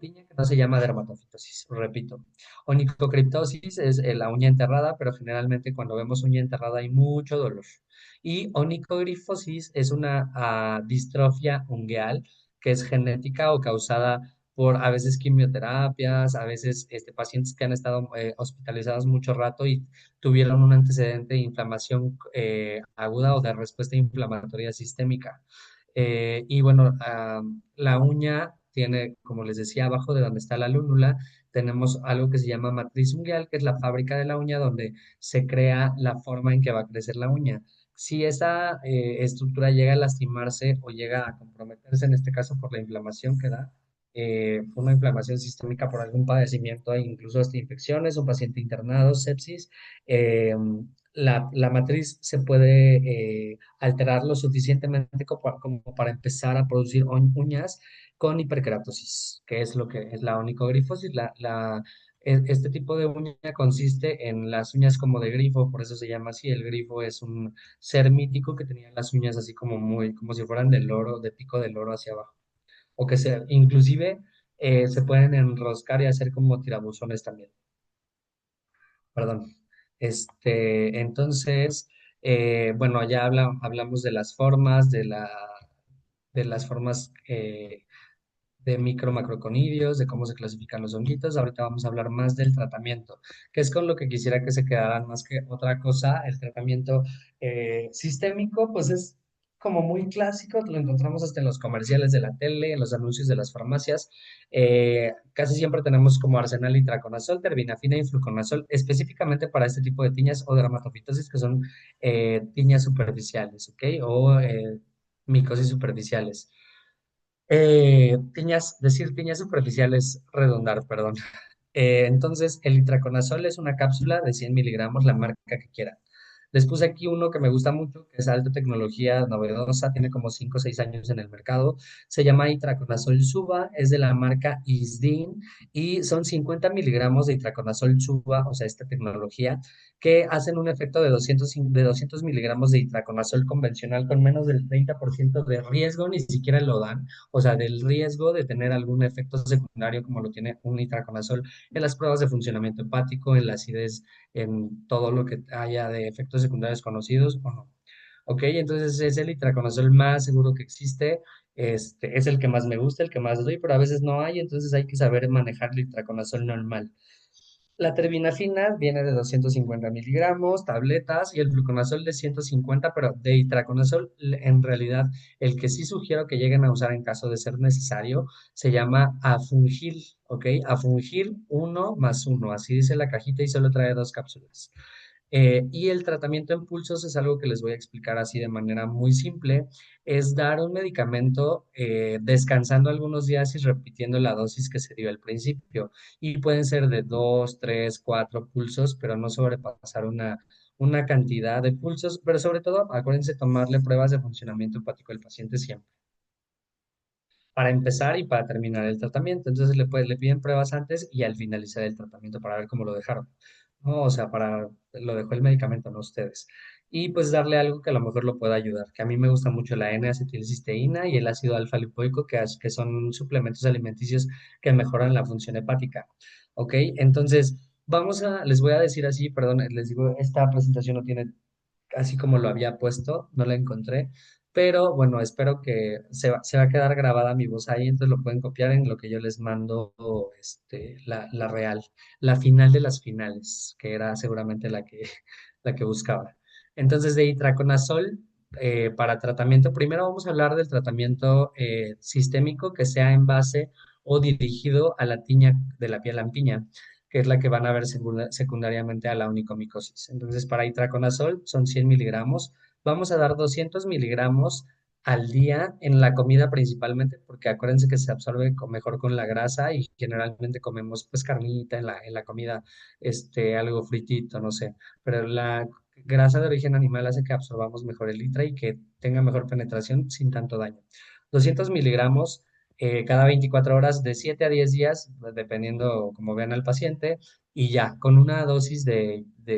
S1: tiña que no se llama dermatofitosis, repito. Onicocriptosis es la uña enterrada, pero generalmente cuando vemos uña enterrada hay mucho dolor. Y onicogrifosis es una distrofia ungueal que es genética o causada por a veces quimioterapias, a veces pacientes que han estado hospitalizados mucho rato y tuvieron un antecedente de inflamación aguda o de respuesta inflamatoria sistémica. Y bueno, la uña tiene, como les decía, abajo de donde está la lúnula, tenemos algo que se llama matriz ungueal, que es la fábrica de la uña donde se crea la forma en que va a crecer la uña. Si esa estructura llega a lastimarse o llega a comprometerse, en este caso por la inflamación que da, una inflamación sistémica por algún padecimiento, e incluso hasta infecciones, un paciente internado, sepsis, eh, la matriz se puede alterar lo suficientemente como para empezar a producir uñas con hiperkeratosis, que es lo que es la onicogrifosis. Este tipo de uña consiste en las uñas como de grifo, por eso se llama así. El grifo es un ser mítico que tenía las uñas así como muy, como si fueran de loro, de pico de loro hacia abajo. O que inclusive se pueden enroscar y hacer como tirabuzones también. Perdón. Entonces, bueno, ya hablamos de las formas, de las formas de micro macroconidios, de cómo se clasifican los honguitos. Ahorita vamos a hablar más del tratamiento, que es con lo que quisiera que se quedaran más que otra cosa. El tratamiento sistémico, pues es como muy clásico, lo encontramos hasta en los comerciales de la tele, en los anuncios de las farmacias. Casi siempre tenemos como arsenal itraconazol, terbinafina y fluconazol, específicamente para este tipo de tiñas o dermatofitosis, que son tiñas superficiales, ¿ok? O micosis superficiales. Decir tiñas superficiales, redundar, perdón. Entonces, el itraconazol es una cápsula de 100 miligramos, la marca que quieran. Les puse aquí uno que me gusta mucho, que es alta tecnología, novedosa, tiene como 5 o 6 años en el mercado. Se llama itraconazol Suba, es de la marca Isdin y son 50 miligramos de itraconazol Suba, o sea, esta tecnología, que hacen un efecto de 200 miligramos de itraconazol convencional con menos del 30% de riesgo, ni siquiera lo dan, o sea, del riesgo de tener algún efecto secundario como lo tiene un itraconazol en las pruebas de funcionamiento hepático, en la acidez, en todo lo que haya de efectos secundarios conocidos o no. Ok, entonces es el itraconazol más seguro que existe. Es el que más me gusta, el que más doy, pero a veces no hay, entonces hay que saber manejar el itraconazol normal. La terbinafina viene de 250 miligramos, tabletas, y el fluconazol de 150, pero de itraconazol, en realidad, el que sí sugiero que lleguen a usar en caso de ser necesario, se llama Afungil, ¿ok? Afungil 1+1, así dice la cajita y solo trae 2 cápsulas. Y el tratamiento en pulsos es algo que les voy a explicar así de manera muy simple. Es dar un medicamento descansando algunos días y repitiendo la dosis que se dio al principio. Y pueden ser de 2, 3, 4 pulsos, pero no sobrepasar una cantidad de pulsos. Pero sobre todo, acuérdense tomarle pruebas de funcionamiento hepático al paciente siempre para empezar y para terminar el tratamiento. Entonces le piden pruebas antes y al finalizar el tratamiento para ver cómo lo dejaron. ¿No? O sea, lo dejó el medicamento, no ustedes. Y pues darle algo que a lo mejor lo pueda ayudar, que a mí me gusta mucho la N-acetilcisteína y el ácido alfa-lipoico, que son suplementos alimenticios que mejoran la función hepática. ¿Ok? Entonces, les voy a decir así, perdón, les digo, esta presentación no tiene así como lo había puesto, no la encontré, pero bueno, espero que se va a quedar grabada mi voz ahí, entonces lo pueden copiar en lo que yo les mando, la real, la final de las finales, que era seguramente la que buscaba. Entonces, de itraconazol, para tratamiento, primero vamos a hablar del tratamiento sistémico que sea en base o dirigido a la tiña de la piel lampiña, que es la que van a ver secundariamente a la onicomicosis. Entonces, para itraconazol son 100 miligramos. Vamos a dar 200 miligramos al día en la comida principalmente, porque acuérdense que se absorbe mejor con la grasa y generalmente comemos pues carnita en la comida, algo fritito, no sé, pero la grasa de origen animal hace que absorbamos mejor el litra y que tenga mejor penetración sin tanto daño. 200 miligramos cada 24 horas de 7 a 10 días, pues, dependiendo como vean al paciente, y ya, con una dosis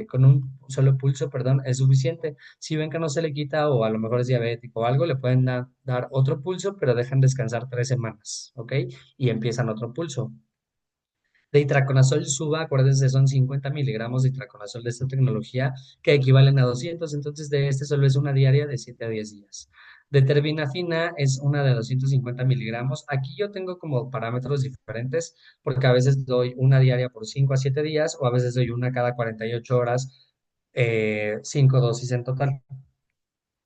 S1: con un solo pulso, perdón, es suficiente. Si ven que no se le quita o a lo mejor es diabético o algo, le pueden dar otro pulso, pero dejan descansar 3 semanas, ¿ok? Y empiezan otro pulso. De itraconazol suba, acuérdense, son 50 miligramos de itraconazol de esta tecnología que equivalen a 200, entonces de este solo es una diaria de 7 a 10 días. De terbinafina es una de 250 miligramos. Aquí yo tengo como parámetros diferentes porque a veces doy una diaria por 5 a 7 días o a veces doy una cada 48 horas, 5 dosis en total.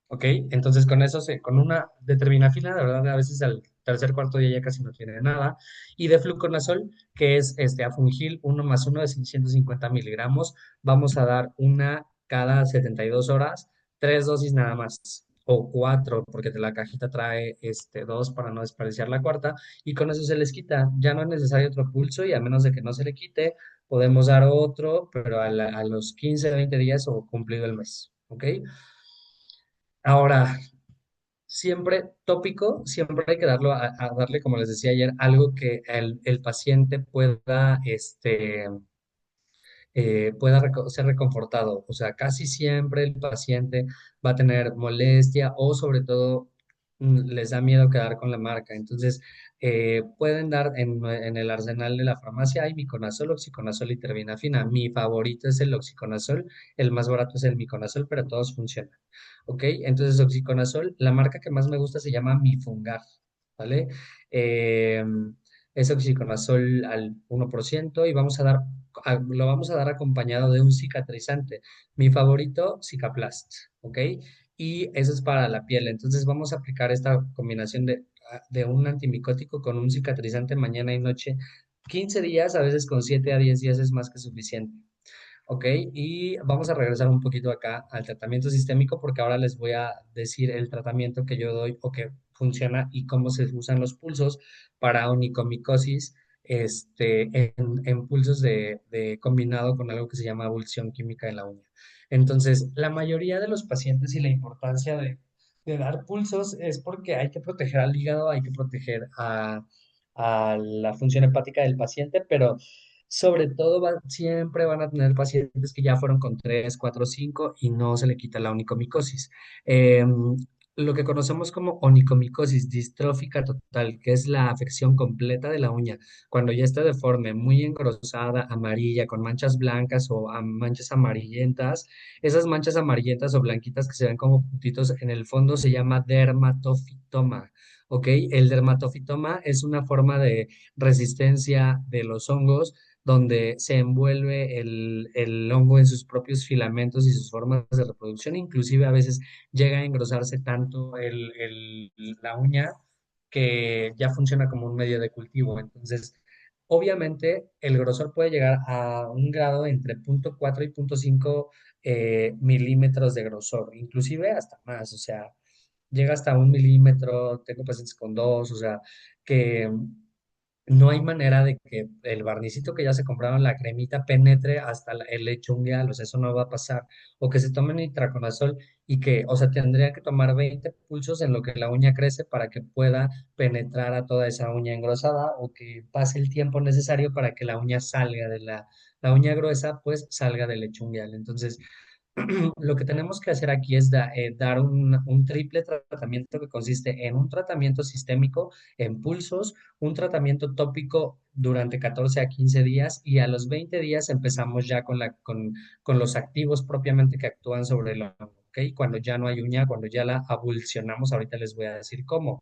S1: ¿Ok? Entonces con eso, con una determinafina, de verdad, a veces al tercer, cuarto día ya casi no tiene nada. Y de fluconazol, que es afungil 1+1 de 650 miligramos, vamos a dar una cada 72 horas, 3 dosis nada más, o 4, porque la cajita trae dos para no desperdiciar la cuarta, y con eso se les quita. Ya no es necesario otro pulso y a menos de que no se le quite, podemos dar otro, pero a los 15, 20 días o cumplido el mes. ¿Ok? Ahora, siempre tópico, siempre hay que darle, como les decía ayer, algo que el paciente pueda ser reconfortado. O sea, casi siempre el paciente va a tener molestia o sobre todo les da miedo quedar con la marca. Entonces, pueden dar en el arsenal de la farmacia, hay miconazol, oxiconazol y terbinafina. Mi favorito es el oxiconazol, el más barato es el miconazol, pero todos funcionan. ¿Ok? Entonces, oxiconazol, la marca que más me gusta se llama Mifungar, ¿vale? Eh, es oxiconazol al 1% y lo vamos a dar acompañado de un cicatrizante. Mi favorito, Cicaplast, ¿ok? Y eso es para la piel. Entonces vamos a aplicar esta combinación de un antimicótico con un cicatrizante mañana y noche. 15 días, a veces con 7 a 10 días es más que suficiente. ¿Ok? Y vamos a regresar un poquito acá al tratamiento sistémico porque ahora les voy a decir el tratamiento que yo doy o que funciona y cómo se usan los pulsos para onicomicosis, en pulsos de combinado con algo que se llama abulsión química de la uña. Entonces, la mayoría de los pacientes y la importancia de dar pulsos es porque hay que proteger al hígado, hay que proteger a la función hepática del paciente, pero sobre todo siempre van a tener pacientes que ya fueron con 3, 4, 5 y no se le quita la onicomicosis. Lo que conocemos como onicomicosis distrófica total, que es la afección completa de la uña, cuando ya está deforme, muy engrosada, amarilla, con manchas blancas o manchas amarillentas, esas manchas amarillentas o blanquitas que se ven como puntitos en el fondo se llama dermatofitoma. ¿Ok? El dermatofitoma es una forma de resistencia de los hongos donde se envuelve el hongo en sus propios filamentos y sus formas de reproducción. Inclusive a veces llega a engrosarse tanto la uña que ya funciona como un medio de cultivo. Entonces, obviamente, el grosor puede llegar a un grado entre 0,4 y 0,5 milímetros de grosor, inclusive hasta más, o sea, llega hasta 1 milímetro, tengo pacientes con 2, o sea, que no hay manera de que el barnicito que ya se compraron, la cremita, penetre hasta el lecho ungueal, o sea, eso no va a pasar. O que se tomen itraconazol y que, o sea, tendría que tomar 20 pulsos en lo que la uña crece para que pueda penetrar a toda esa uña engrosada o que pase el tiempo necesario para que la uña salga la uña gruesa, pues salga del lecho ungueal. Entonces, lo que tenemos que hacer aquí es dar un triple tratamiento que consiste en un tratamiento sistémico en pulsos, un tratamiento tópico durante 14 a 15 días y a los 20 días empezamos ya con los activos propiamente que actúan sobre el hongo, ¿ok? Cuando ya no hay uña, cuando ya la abulsionamos, ahorita les voy a decir cómo.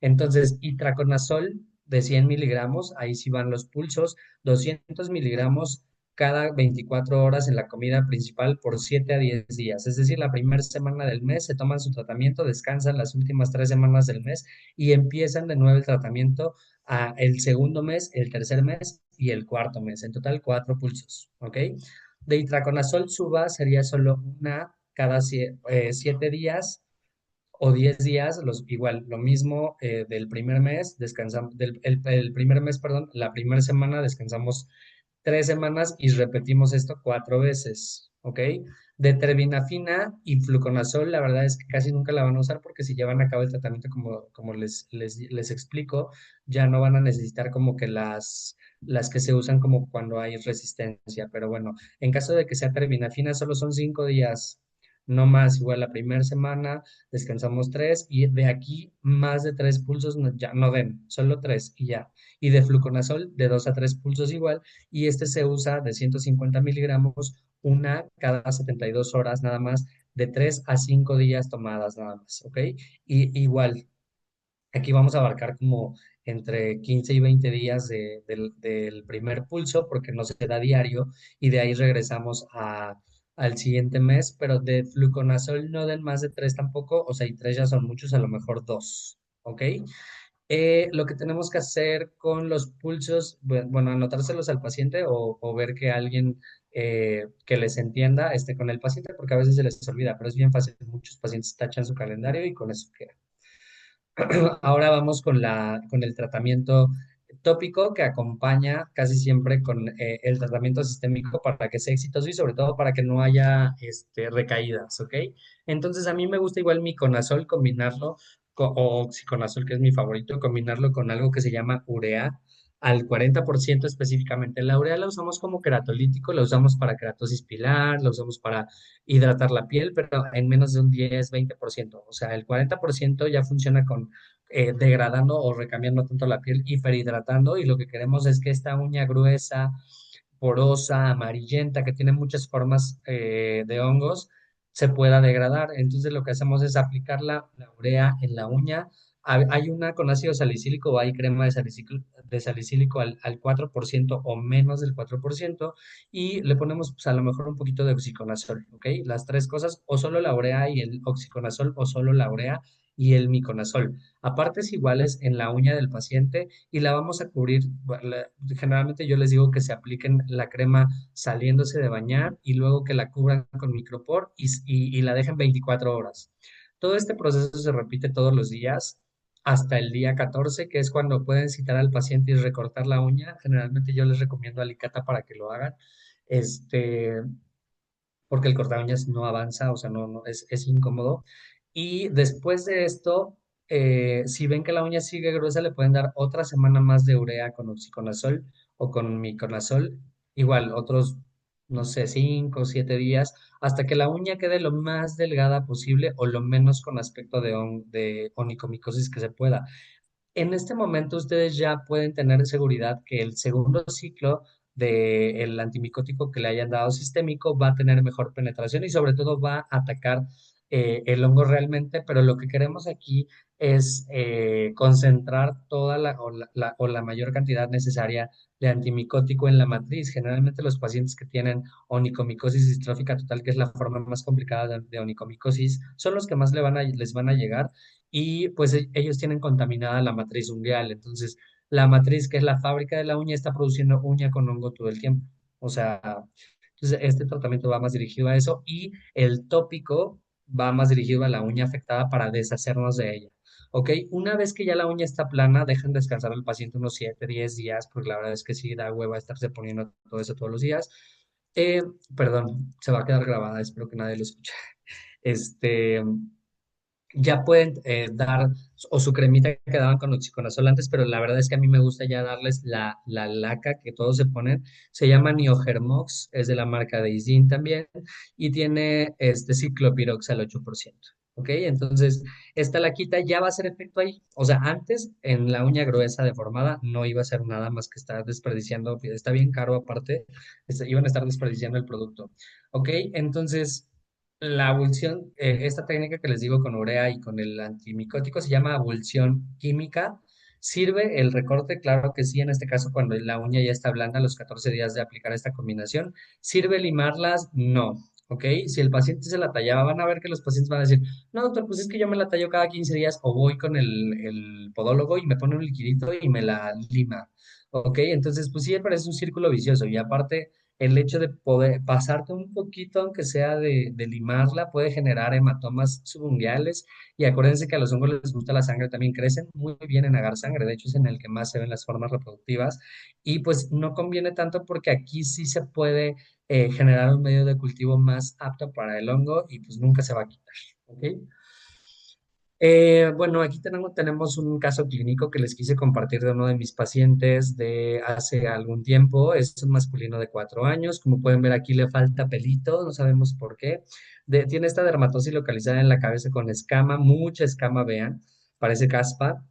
S1: Entonces, itraconazol de 100 miligramos, ahí sí van los pulsos, 200 miligramos cada 24 horas en la comida principal por 7 a 10 días. Es decir, la primera semana del mes se toman su tratamiento, descansan las últimas 3 semanas del mes y empiezan de nuevo el tratamiento el segundo mes, el tercer mes y el cuarto mes. En total, 4 pulsos. ¿Ok? De itraconazol suba sería solo una cada 7 días o 10 días, igual, lo mismo del primer mes, descansamos, el primer mes, perdón, la primera semana descansamos 3 semanas y repetimos esto 4 veces, ¿ok? De terbinafina y fluconazol, la verdad es que casi nunca la van a usar porque si llevan a cabo el tratamiento como les explico, ya no van a necesitar como que las que se usan como cuando hay resistencia. Pero bueno, en caso de que sea terbinafina, solo son 5 días, no más. Igual la primera semana descansamos 3 y de aquí más de 3 pulsos ya no den, solo 3 y ya. Y de fluconazol de 2 a 3 pulsos igual. Y este se usa de 150 miligramos una cada 72 horas nada más, de 3 a 5 días tomadas nada más, ¿ok? Y igual, aquí vamos a abarcar como entre 15 y 20 días del primer pulso, porque no se da diario, y de ahí regresamos al siguiente mes, pero de fluconazol no den más de 3 tampoco, o sea, y 3 ya son muchos, a lo mejor 2, ¿ok? Lo que tenemos que hacer con los pulsos, bueno, anotárselos al paciente o ver que alguien que les entienda esté con el paciente, porque a veces se les olvida, pero es bien fácil. Muchos pacientes tachan su calendario y con eso queda. Ahora vamos con el tratamiento tópico que acompaña casi siempre con el tratamiento sistémico para que sea exitoso y sobre todo para que no haya recaídas, ¿ok? Entonces a mí me gusta igual miconazol combinarlo o oxiconazol, que es mi favorito, combinarlo con algo que se llama urea al 40% específicamente. La urea la usamos como queratolítico, la usamos para queratosis pilar, la usamos para hidratar la piel, pero en menos de un 10-20%. O sea, el 40% ya funciona con degradando o recambiando tanto la piel, hiperhidratando, y lo que queremos es que esta uña gruesa, porosa, amarillenta, que tiene muchas formas de hongos, se pueda degradar. Entonces lo que hacemos es aplicar la urea en la uña. Hay una con ácido salicílico o hay crema de salicílico al 4% o menos del 4% y le ponemos pues, a lo mejor un poquito de oxiconazol, ¿ok? Las tres cosas, o solo la urea y el oxiconazol o solo la urea y el miconazol. A partes iguales en la uña del paciente y la vamos a cubrir. Generalmente yo les digo que se apliquen la crema saliéndose de bañar y luego que la cubran con micropor y la dejen 24 horas. Todo este proceso se repite todos los días hasta el día 14, que es cuando pueden citar al paciente y recortar la uña. Generalmente yo les recomiendo alicata para que lo hagan, este, porque el corta uñas no avanza, o sea, no es incómodo. Y después de esto, si ven que la uña sigue gruesa, le pueden dar otra semana más de urea con oxiconazol o con miconazol, igual otros, no sé, 5 o 7 días, hasta que la uña quede lo más delgada posible o lo menos con aspecto de onicomicosis que se pueda. En este momento ustedes ya pueden tener seguridad que el segundo ciclo del antimicótico que le hayan dado sistémico va a tener mejor penetración y sobre todo va a atacar el hongo realmente, pero lo que queremos aquí es concentrar toda la mayor cantidad necesaria de antimicótico en la matriz. Generalmente los pacientes que tienen onicomicosis distrófica total, que es la forma más complicada de onicomicosis, son los que más les van a llegar y pues ellos tienen contaminada la matriz ungueal. Entonces, la matriz, que es la fábrica de la uña, está produciendo uña con hongo todo el tiempo. O sea, entonces este tratamiento va más dirigido a eso y el tópico va más dirigido a la uña afectada para deshacernos de ella. ¿Ok? Una vez que ya la uña está plana, dejan descansar al paciente unos 7, 10 días, porque la verdad es que sí da hueva estarse poniendo todo eso todos los días. Eh, Perdón, se va a quedar grabada, espero que nadie lo escuche. Este, ya pueden dar o su cremita que daban con oxiconazol antes, pero la verdad es que a mí me gusta ya darles la laca que todos se ponen. Se llama Niogermox, es de la marca de Isdin también y tiene este ciclopirox al 8%. ¿Ok? Entonces, esta laquita ya va a hacer efecto ahí. O sea, antes en la uña gruesa deformada no iba a hacer nada más que estar desperdiciando, está bien caro aparte, iban a estar desperdiciando el producto. ¿Ok? Entonces, la abulsión, esta técnica que les digo con urea y con el antimicótico se llama abulsión química. ¿Sirve el recorte? Claro que sí, en este caso cuando la uña ya está blanda a los 14 días de aplicar esta combinación. ¿Sirve limarlas? No. ¿Ok? Si el paciente se la tallaba, van a ver que los pacientes van a decir, no, doctor, pues es que yo me la tallo cada 15 días o voy con el podólogo y me pone un liquidito y me la lima. ¿Ok? Entonces, pues sí, parece un círculo vicioso y aparte el hecho de poder pasarte un poquito, aunque sea de limarla, puede generar hematomas subunguales. Y acuérdense que a los hongos les gusta la sangre, también crecen muy bien en agar sangre, de hecho es en el que más se ven las formas reproductivas. Y pues no conviene tanto porque aquí sí se puede generar un medio de cultivo más apto para el hongo y pues nunca se va a quitar. ¿Ok? Bueno, aquí tenemos un caso clínico que les quise compartir de uno de mis pacientes de hace algún tiempo. Es un masculino de 4 años. Como pueden ver, aquí le falta pelito, no sabemos por qué. Tiene esta dermatosis localizada en la cabeza con escama, mucha escama, vean, parece caspa.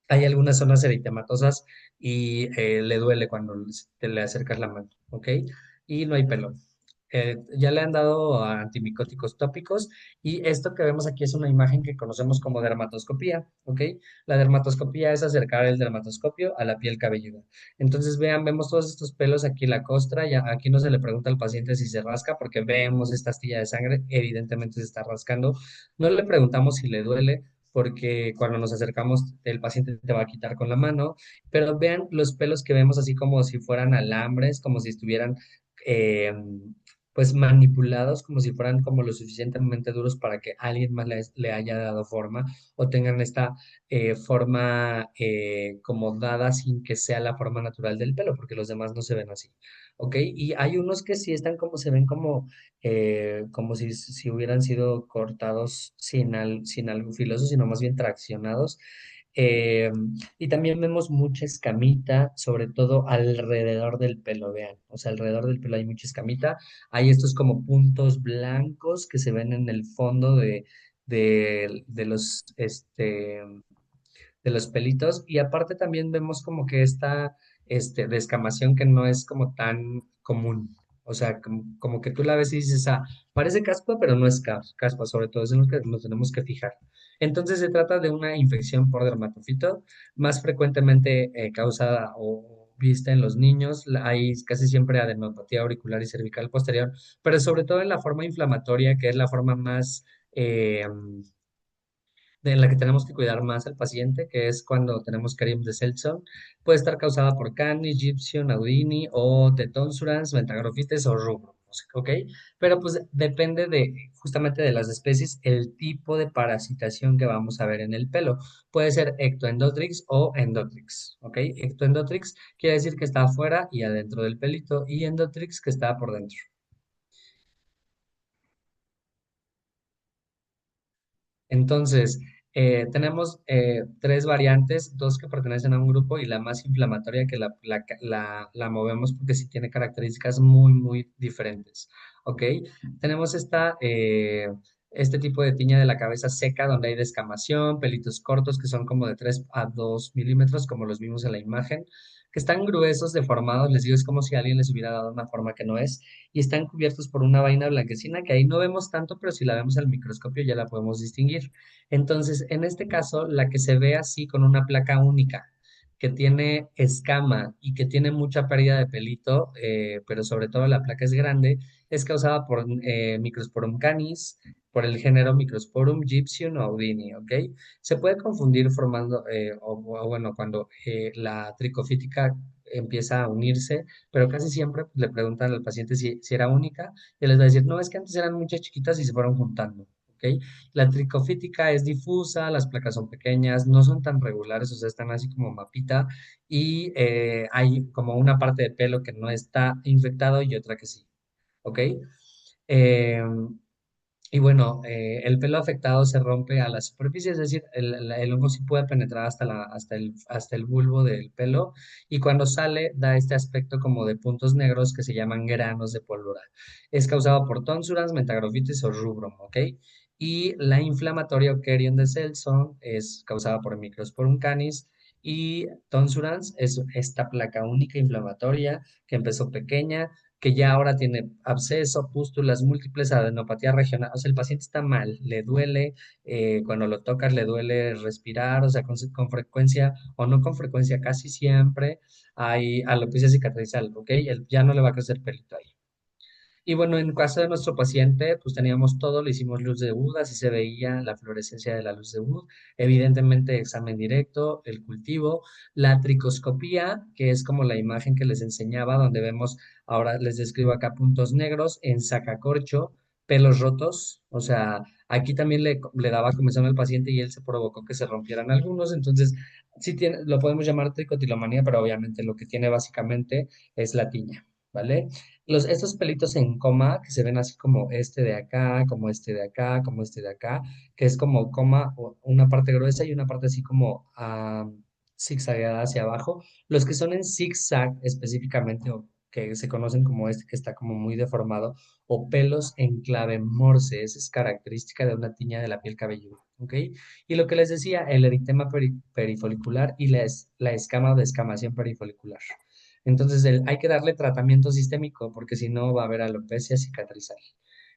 S1: Hay algunas zonas eritematosas y le duele cuando te le acercas la mano, ¿ok? Y no hay pelo. Ya le han dado antimicóticos tópicos y esto que vemos aquí es una imagen que conocemos como dermatoscopía, ¿ok? La dermatoscopía es acercar el dermatoscopio a la piel cabelluda. Entonces, vean, vemos todos estos pelos aquí en la costra, ya aquí no se le pregunta al paciente si se rasca porque vemos esta astilla de sangre, evidentemente se está rascando. No le preguntamos si le duele porque cuando nos acercamos el paciente te va a quitar con la mano, pero vean los pelos que vemos así como si fueran alambres, como si estuvieran eh, pues manipulados, como si fueran como lo suficientemente duros para que alguien más le haya dado forma o tengan esta forma como dada sin que sea la forma natural del pelo, porque los demás no se ven así, ¿ok? Y hay unos que sí están como, se ven como si hubieran sido cortados sin algo filoso, sino más bien traccionados. Eh, y también vemos mucha escamita, sobre todo alrededor del pelo, vean, o sea, alrededor del pelo hay mucha escamita. Hay estos como puntos blancos que se ven en el fondo de de los pelitos y aparte también vemos como que esta descamación que no es como tan común. O sea, como que tú la ves y dices, ah, parece caspa, pero no es caspa, sobre todo, eso es lo que nos tenemos que fijar. Entonces se trata de una infección por dermatofito, más frecuentemente causada o vista en los niños. Hay casi siempre adenopatía auricular y cervical posterior, pero sobre todo en la forma inflamatoria, que es la forma más en la que tenemos que cuidar más al paciente, que es cuando tenemos Karim de Seltson, puede estar causada por Canis, Gibson, Audini o Tetonsurans, Ventagraphites o rubro, ¿ok? Pero pues depende justamente de las especies, el tipo de parasitación que vamos a ver en el pelo. Puede ser ectoendotrix o endotrix, ¿ok? Ectoendotrix quiere decir que está afuera y adentro del pelito y endotrix que está por dentro. Entonces, tenemos tres variantes, dos que pertenecen a un grupo y la más inflamatoria que la movemos porque sí tiene características muy, muy diferentes. ¿Ok? Tenemos este tipo de tiña de la cabeza seca donde hay descamación, pelitos cortos que son como de 3 a 2 milímetros, como los vimos en la imagen, que están gruesos, deformados, les digo, es como si alguien les hubiera dado una forma que no es y están cubiertos por una vaina blanquecina que ahí no vemos tanto, pero si la vemos al microscopio ya la podemos distinguir. Entonces, en este caso, la que se ve así con una placa única, que tiene escama y que tiene mucha pérdida de pelito, pero sobre todo la placa es grande, es causada por Microsporum canis, por el género Microsporum gypsum o audini, ¿ok? Se puede confundir formando, o bueno, cuando la tricofítica empieza a unirse, pero casi siempre pues, le preguntan al paciente si era única y les va a decir, no, es que antes eran muchas chiquitas y se fueron juntando, ¿ok? La tricofítica es difusa, las placas son pequeñas, no son tan regulares, o sea, están así como mapita y hay como una parte de pelo que no está infectado y otra que sí, ¿ok? Eh, y bueno, el pelo afectado se rompe a la superficie, es decir, el hongo sí puede penetrar hasta el bulbo del pelo y cuando sale da este aspecto como de puntos negros que se llaman granos de pólvora. Es causado por tónsulas, metagrofitis o rubrum, ¿ok? Y la inflamatoria o Kerion de Selson es causada por Microsporum canis y tonsurans es esta placa única inflamatoria que empezó pequeña que ya ahora tiene absceso, pústulas múltiples, adenopatía regional, o sea, el paciente está mal, le duele, cuando lo tocas le duele respirar, o sea, con frecuencia o no con frecuencia, casi siempre hay alopecia cicatrizal, ¿ok? Ya no le va a crecer pelito ahí. Y bueno, en caso de nuestro paciente, pues teníamos todo, le hicimos luz de Wood, así se veía la fluorescencia de la luz de Wood. Evidentemente, examen directo, el cultivo, la tricoscopía, que es como la imagen que les enseñaba, donde vemos, ahora les describo acá puntos negros en sacacorcho, pelos rotos, o sea, aquí también le daba comezón al paciente y él se provocó que se rompieran algunos, entonces, sí tiene, lo podemos llamar tricotilomanía, pero obviamente lo que tiene básicamente es la tiña. ¿vale? Estos pelitos en coma que se ven así como este de acá, como este de acá, como este de acá, que es como coma, una parte gruesa y una parte así como zigzagueada hacia abajo. Los que son en zigzag específicamente, o que se conocen como este que está como muy deformado, o pelos en clave Morse, esa es característica de una tiña de la piel cabelluda, ¿ok? Y lo que les decía, el eritema perifolicular y la escama o descamación perifolicular. Entonces, hay que darle tratamiento sistémico porque si no va a haber alopecia cicatrizal.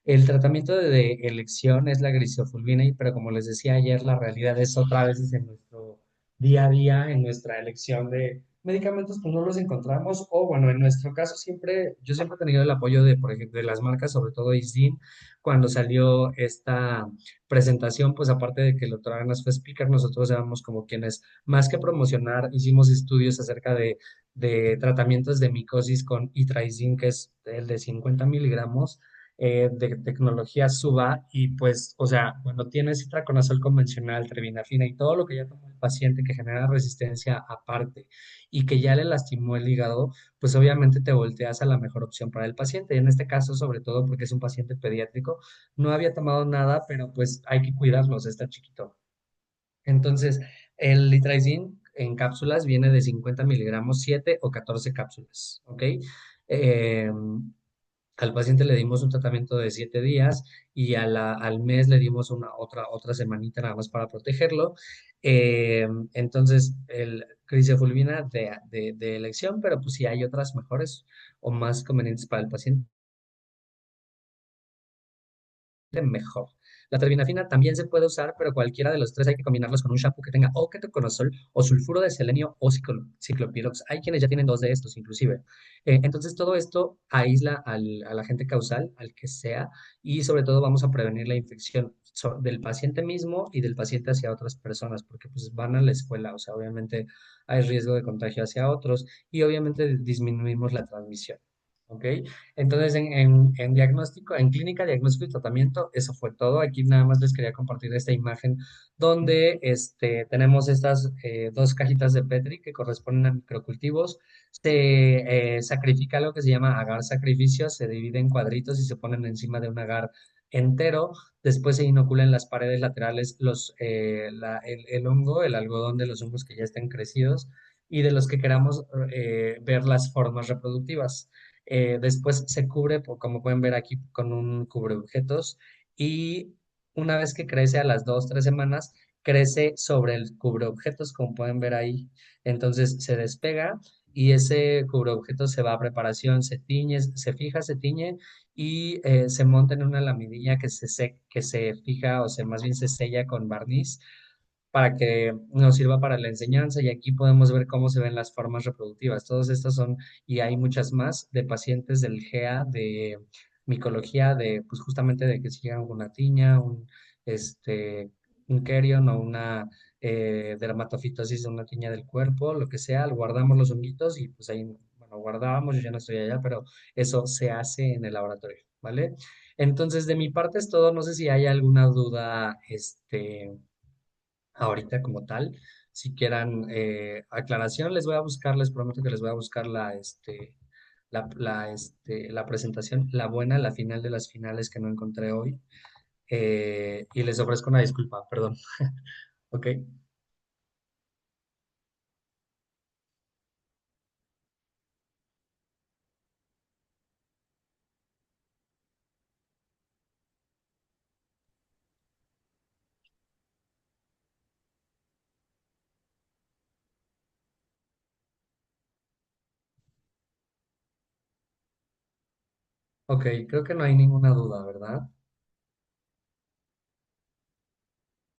S1: El tratamiento de elección es la grisofulvina, pero como les decía ayer, la realidad es otra vez en nuestro día a día, en nuestra elección de medicamentos, pues no los encontramos, o bueno, en nuestro caso yo siempre he tenido el apoyo de, por ejemplo, de las marcas, sobre todo Isdin, cuando salió esta presentación, pues aparte de que el doctor Arenas fue speaker, nosotros éramos como quienes, más que promocionar, hicimos estudios acerca de tratamientos de micosis con itrazin, que es el de 50 miligramos de tecnología SUBA, y pues, o sea, cuando tienes itraconazol convencional, trebinafina y todo lo que ya tomó el paciente que genera resistencia aparte y que ya le lastimó el hígado, pues obviamente te volteas a la mejor opción para el paciente. Y en este caso, sobre todo porque es un paciente pediátrico, no había tomado nada, pero pues hay que cuidarlos, está chiquito. Entonces, el litrazin en cápsulas viene de 50 miligramos, 7 o 14 cápsulas, ¿ok? Eh, Al paciente le dimos un tratamiento de 7 días y al mes le dimos otra semanita nada más para protegerlo. Entonces, el crisofulvina de elección, pero pues si hay otras mejores o más convenientes para el paciente, mejor. La terbinafina también se puede usar, pero cualquiera de los tres hay que combinarlos con un shampoo que tenga o ketoconazol o sulfuro de selenio o ciclopirox. Hay quienes ya tienen dos de estos, inclusive. Entonces, todo esto aísla al agente causal, al que sea, y sobre todo vamos a prevenir la infección del paciente mismo y del paciente hacia otras personas, porque pues van a la escuela, o sea, obviamente hay riesgo de contagio hacia otros y obviamente disminuimos la transmisión. ¿Ok? Entonces, en diagnóstico, en clínica, diagnóstico y tratamiento, eso fue todo. Aquí nada más les quería compartir esta imagen donde tenemos estas dos cajitas de Petri que corresponden a microcultivos. Se sacrifica lo que se llama agar sacrificio, se divide en cuadritos y se ponen encima de un agar entero. Después se inocula en las paredes laterales el hongo, el algodón de los hongos que ya estén crecidos y de los que queramos ver las formas reproductivas. Después se cubre, como pueden ver aquí, con un cubreobjetos y una vez que crece a las 2, 3 semanas, crece sobre el cubreobjetos, como pueden ver ahí. Entonces se despega y ese cubreobjetos se va a preparación, se tiñe, se fija, se tiñe y se monta en una laminilla que se fija o más bien se sella con barniz para que nos sirva para la enseñanza y aquí podemos ver cómo se ven las formas reproductivas. Todos estos son, y hay muchas más, de pacientes del GEA, de micología, de pues justamente de que sigan una tiña, un querion o una dermatofitosis de una tiña del cuerpo, lo que sea, guardamos los honguitos y pues ahí, bueno, guardábamos, yo ya no estoy allá, pero eso se hace en el laboratorio, ¿vale? Entonces, de mi parte es todo, no sé si hay alguna duda, ahorita como tal. Si quieran aclaración, les voy a buscar, les prometo que les voy a buscar la presentación, la buena, la final de las finales que no encontré hoy. Y les ofrezco una disculpa, perdón. Ok, ok, creo que no hay ninguna duda, ¿verdad?